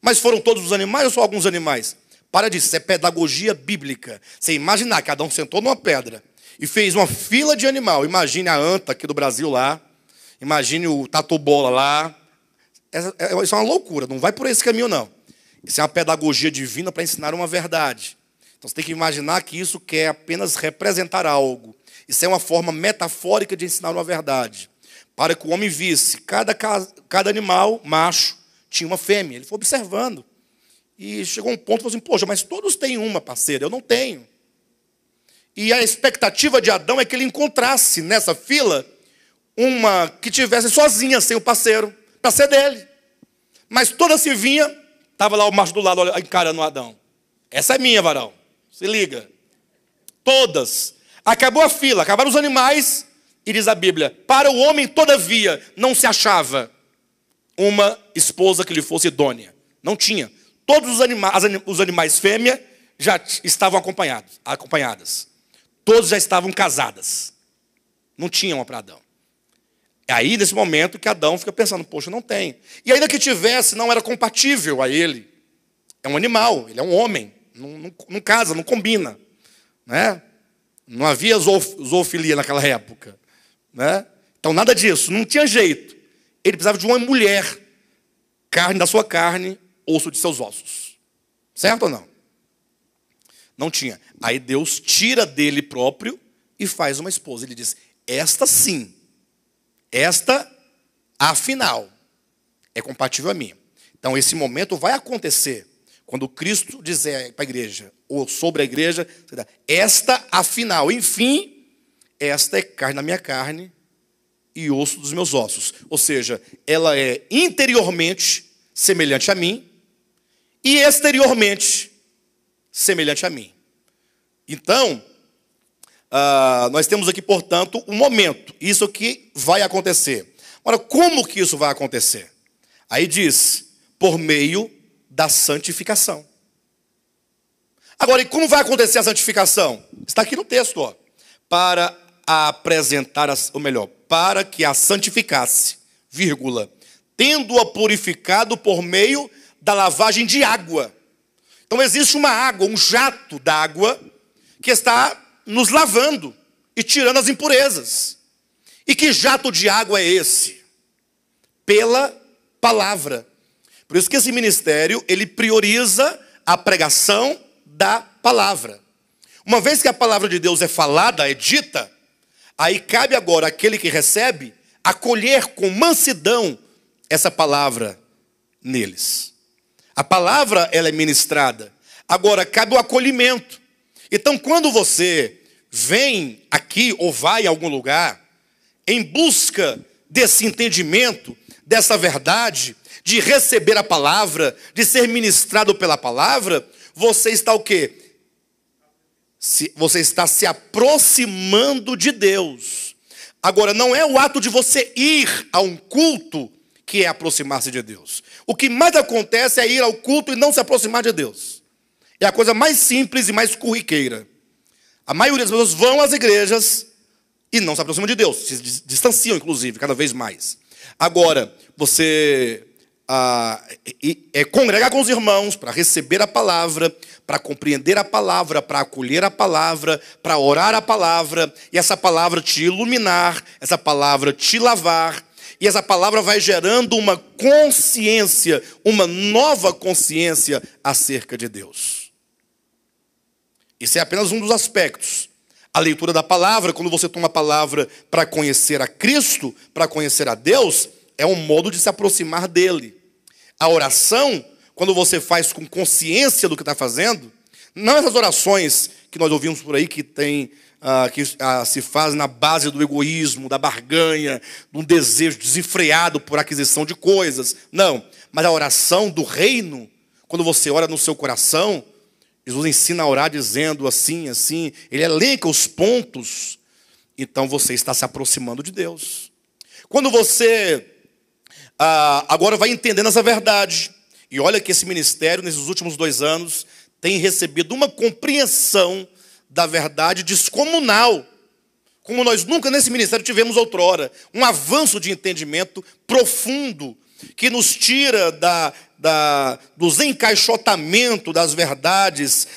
Mas foram todos os animais ou só alguns animais? Para disso, isso é pedagogia bíblica. Você imaginar que Adão sentou numa pedra e fez uma fila de animal. Imagine a anta aqui do Brasil lá. Imagine o tatu-bola lá. Isso é uma loucura, não vai por esse caminho, não. Isso é uma pedagogia divina para ensinar uma verdade. Então você tem que imaginar que isso quer apenas representar algo. Isso é uma forma metafórica de ensinar uma verdade. Para que o homem visse, cada animal macho tinha uma fêmea. Ele foi observando. E chegou um ponto e falou assim, poxa, mas todos têm uma parceira, eu não tenho. E a expectativa de Adão é que ele encontrasse nessa fila uma que tivesse sozinha, sem o parceiro, para ser dele. Mas toda se vinha, estava lá o macho do lado encarando o Adão. Essa é minha, varão. Se liga. Todas. Acabou a fila, acabaram os animais, e diz a Bíblia, para o homem, todavia, não se achava uma esposa que lhe fosse idônea. Não tinha. Todos os animais fêmea já estavam acompanhadas. Todos já estavam casadas. Não tinha uma para Adão. É aí, nesse momento, que Adão fica pensando, poxa, não tem. E ainda que tivesse, não era compatível a ele. É um animal, ele é um homem. Não casa, não combina. Né? Não havia zoofilia naquela época. Né? Então, nada disso, não tinha jeito. Ele precisava de uma mulher, carne da sua carne, osso de seus ossos. Certo ou não? Não tinha. Aí Deus tira dele próprio e faz uma esposa. Ele diz, esta sim, esta, afinal, é compatível a mim. Então, esse momento vai acontecer quando Cristo dizer para a igreja, ou sobre a igreja, esta, afinal, enfim, esta é carne da minha carne e osso dos meus ossos. Ou seja, ela é interiormente semelhante a mim e exteriormente semelhante a mim. Então, nós temos aqui, portanto, um momento. Isso que vai acontecer. Agora, como que isso vai acontecer? Aí diz, por meio da santificação. Agora, e como vai acontecer a santificação? Está aqui no texto, ó. Para apresentar, ou melhor, para que a santificasse, vírgula, tendo-a purificado por meio da lavagem de água. Então existe uma água, um jato d'água, que está nos lavando e tirando as impurezas. E que jato de água é esse? Pela palavra. Por isso que esse ministério, ele prioriza a pregação da palavra. Uma vez que a palavra de Deus é falada, é dita, aí cabe agora àquele que recebe acolher com mansidão essa palavra neles. A palavra, ela é ministrada. Agora, cabe o acolhimento. Então, quando você vem aqui ou vai a algum lugar em busca desse entendimento, dessa verdade, de receber a palavra, de ser ministrado pela palavra, você está o quê? Você está se aproximando de Deus. Agora, não é o ato de você ir a um culto que é aproximar-se de Deus. O que mais acontece é ir ao culto e não se aproximar de Deus. É a coisa mais simples e mais corriqueira. A maioria das pessoas vão às igrejas e não se aproximam de Deus. Se distanciam, inclusive, cada vez mais. Agora, você congregar com os irmãos, para receber a palavra, para compreender a palavra, para acolher a palavra, para orar a palavra, e essa palavra te iluminar, essa palavra te lavar, e essa palavra vai gerando uma consciência, uma nova consciência acerca de Deus. Isso é apenas um dos aspectos. A leitura da palavra, quando você toma a palavra para conhecer a Cristo, para conhecer a Deus, é um modo de se aproximar dele. A oração, quando você faz com consciência do que está fazendo, não essas orações que nós ouvimos por aí, que se faz na base do egoísmo, da barganha, de um desejo desenfreado por aquisição de coisas. Não, mas a oração do reino, quando você ora no seu coração, Jesus ensina a orar dizendo assim, assim, ele elenca os pontos, então você está se aproximando de Deus. Quando você agora vai entendendo essa verdade, e olha que esse ministério, nesses últimos 2 anos, tem recebido uma compreensão da verdade descomunal, como nós nunca nesse ministério tivemos outrora, um avanço de entendimento profundo, que nos tira dos encaixotamentos das verdades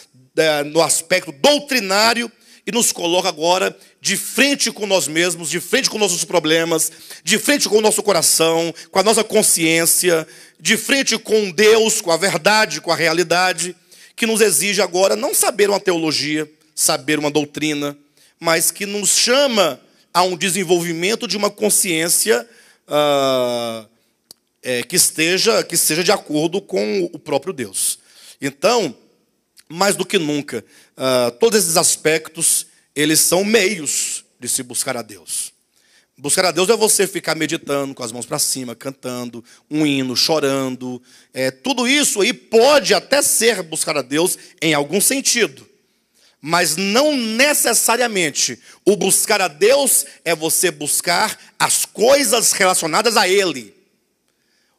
no aspecto doutrinário, e nos coloca agora de frente com nós mesmos, de frente com nossos problemas, de frente com o nosso coração, com a nossa consciência, de frente com Deus, com a verdade, com a realidade, que nos exige agora não saber uma teologia, saber uma doutrina, mas que nos chama a um desenvolvimento de uma consciência que seja de acordo com o próprio Deus. Então, mais do que nunca, todos esses aspectos, eles são meios de se buscar a Deus. Buscar a Deus é você ficar meditando com as mãos para cima, cantando um hino, chorando. Tudo isso aí pode até ser buscar a Deus em algum sentido, mas não necessariamente. O buscar a Deus é você buscar as coisas relacionadas a Ele.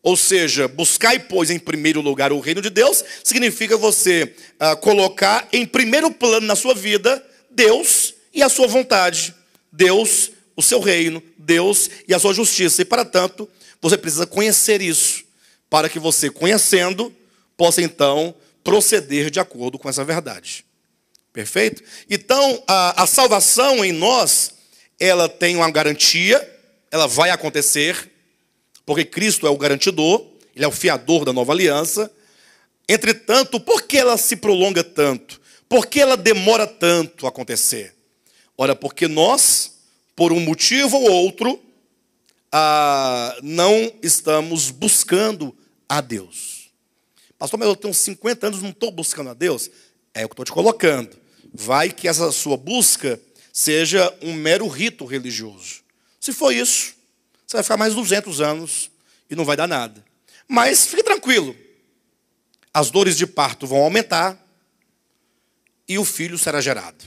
Ou seja, buscar, pois, em primeiro lugar o reino de Deus, significa você colocar em primeiro plano na sua vida Deus e a sua vontade, Deus, o seu reino, Deus e a sua justiça. E, para tanto, você precisa conhecer isso, para que você, conhecendo, possa, então, proceder de acordo com essa verdade. Perfeito? Então, a salvação em nós, ela tem uma garantia, ela vai acontecer, porque Cristo é o garantidor, Ele é o fiador da nova aliança. Entretanto, por que ela se prolonga tanto? Por que ela demora tanto a acontecer? Ora, porque nós, por um motivo ou outro, não estamos buscando a Deus. Pastor, mas eu tenho 50 anos e não estou buscando a Deus? É o que estou te colocando. Vai que essa sua busca seja um mero rito religioso. Se for isso, você vai ficar mais 200 anos e não vai dar nada. Mas fique tranquilo. As dores de parto vão aumentar e o filho será gerado.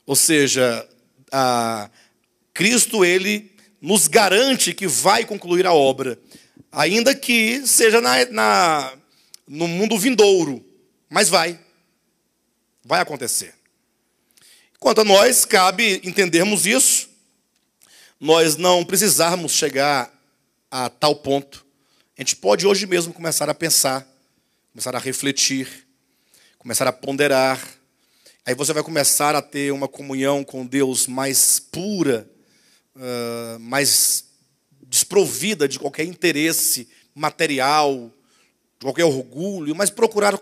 Ou seja, Cristo, Ele nos garante que vai concluir a obra, ainda que seja no mundo vindouro, mas vai acontecer. Quanto a nós, cabe entendermos isso, nós não precisarmos chegar a tal ponto. A gente pode hoje mesmo começar a pensar, começar a refletir, começar a ponderar. Aí você vai começar a ter uma comunhão com Deus mais pura, mais desprovida de qualquer interesse material, de qualquer orgulho, mas procurar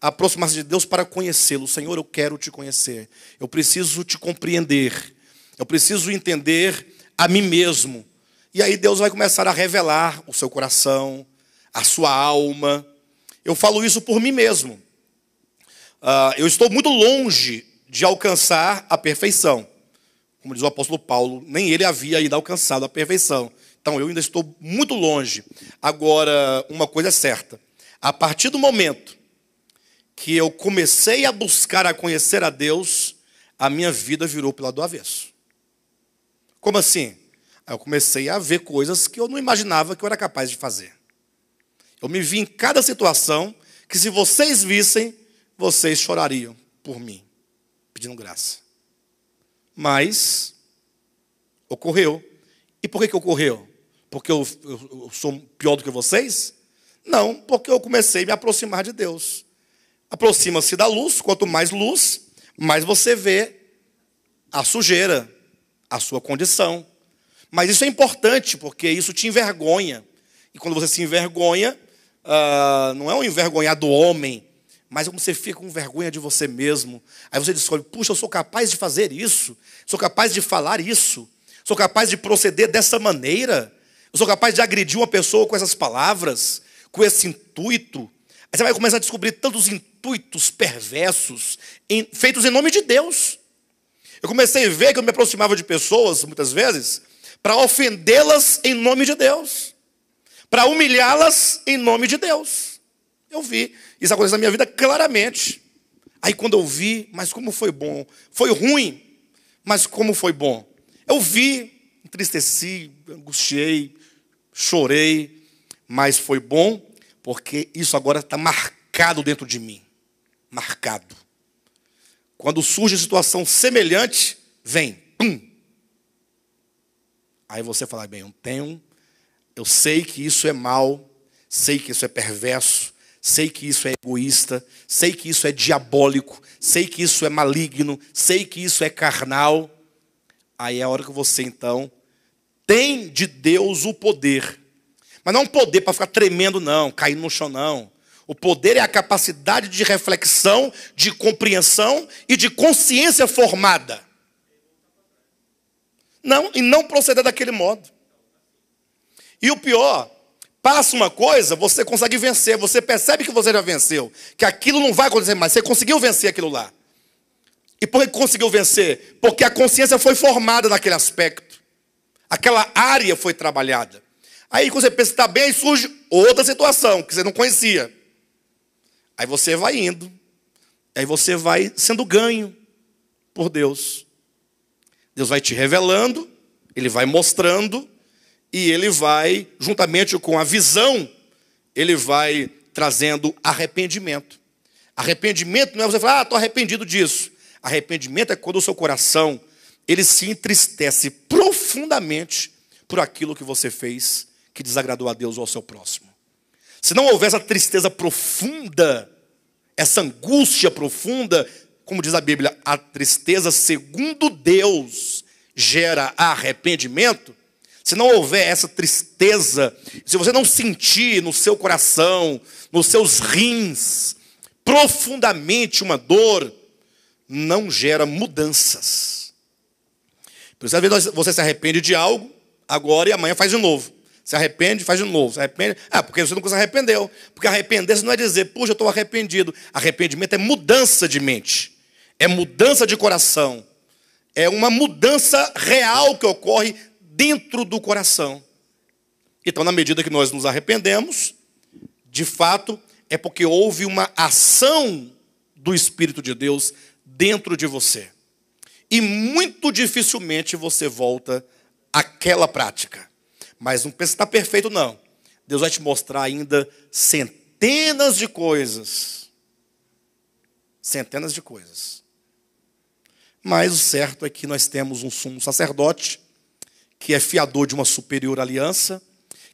aproximar-se de Deus para conhecê-lo. Senhor, eu quero te conhecer. Eu preciso te compreender. Eu preciso entender a mim mesmo. E aí Deus vai começar a revelar o seu coração, a sua alma. Eu falo isso por mim mesmo. Eu estou muito longe de alcançar a perfeição. Como diz o apóstolo Paulo, nem ele havia ainda alcançado a perfeição. Então eu ainda estou muito longe. Agora, uma coisa é certa. A partir do momento que eu comecei a buscar, a conhecer a Deus, a minha vida virou pelo lado do avesso. Como assim? Eu comecei a ver coisas que eu não imaginava que eu era capaz de fazer. Eu me vi em cada situação que, se vocês vissem, vocês chorariam por mim, pedindo graça. Mas ocorreu. E por que ocorreu? porque eu sou pior do que vocês? Não, porque eu comecei a me aproximar de Deus. Aproxima-se da luz, quanto mais luz, mais você vê a sujeira, a sua condição. Mas isso é importante, porque isso te envergonha. E quando você se envergonha, não é um envergonhar do homem, mas como você fica com vergonha de você mesmo. Aí você descobre, puxa, eu sou capaz de fazer isso, sou capaz de falar isso, sou capaz de proceder dessa maneira, eu sou capaz de agredir uma pessoa com essas palavras, com esse intuito. Aí você vai começar a descobrir tantos intuitos perversos, feitos em nome de Deus. Eu comecei a ver que eu me aproximava de pessoas, muitas vezes, para ofendê-las em nome de Deus, para humilhá-las em nome de Deus. Eu vi isso acontecer na minha vida claramente. Aí quando eu vi, mas como foi bom. Foi ruim, mas como foi bom. Eu vi, entristeci, angustiei, chorei, mas foi bom, porque isso agora está marcado dentro de mim. Marcado. Quando surge situação semelhante, vem, pum. Aí você fala, bem, eu sei que isso é mal, sei que isso é perverso, sei que isso é egoísta, sei que isso é diabólico, sei que isso é maligno, sei que isso é carnal. Aí é a hora que você, então, tem de Deus o poder. Mas não é um poder para ficar tremendo, não, caindo no chão, não. O poder é a capacidade de reflexão, de compreensão e de consciência formada. E não proceder daquele modo. E o pior, passa uma coisa, você consegue vencer, você percebe que você já venceu, que aquilo não vai acontecer mais, você conseguiu vencer aquilo lá. E por que conseguiu vencer? Porque a consciência foi formada naquele aspecto. Aquela área foi trabalhada. Aí quando você pensa que está bem, aí surge outra situação que você não conhecia. Aí você vai indo, aí você vai sendo ganho por Deus. Deus vai te revelando, Ele vai mostrando, e Ele vai, juntamente com a visão, Ele vai trazendo arrependimento. Arrependimento não é você falar, estou arrependido disso. Arrependimento é quando o seu coração, ele se entristece profundamente por aquilo que você fez, que desagradou a Deus ou ao seu próximo. Se não houver essa tristeza profunda, essa angústia profunda, como diz a Bíblia, a tristeza segundo Deus gera arrependimento. Se não houver essa tristeza, se você não sentir no seu coração, nos seus rins, profundamente uma dor, não gera mudanças. Por isso, às vezes você se arrepende de algo, agora e amanhã faz de novo. Se arrepende, faz de novo. Se arrepende, porque você nunca se arrependeu. Porque arrepender-se não é dizer, puxa, eu estou arrependido. Arrependimento é mudança de mente. É mudança de coração. É uma mudança real que ocorre dentro do coração. Então, na medida que nós nos arrependemos, de fato, é porque houve uma ação do Espírito de Deus dentro de você. E muito dificilmente você volta àquela prática. Mas não pensa que está perfeito, não. Deus vai te mostrar ainda centenas de coisas. Centenas de coisas. Mas o certo é que nós temos um sumo sacerdote, que é fiador de uma superior aliança,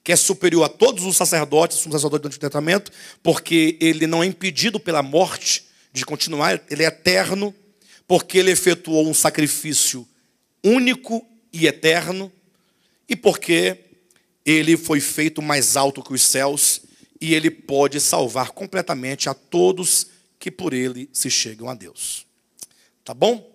que é superior a todos os sacerdotes, o sumo sacerdote do Antigo Testamento, porque ele não é impedido pela morte de continuar, ele é eterno, porque ele efetuou um sacrifício único e eterno, e porque ele foi feito mais alto que os céus, e ele pode salvar completamente a todos que por ele se chegam a Deus. Tá bom?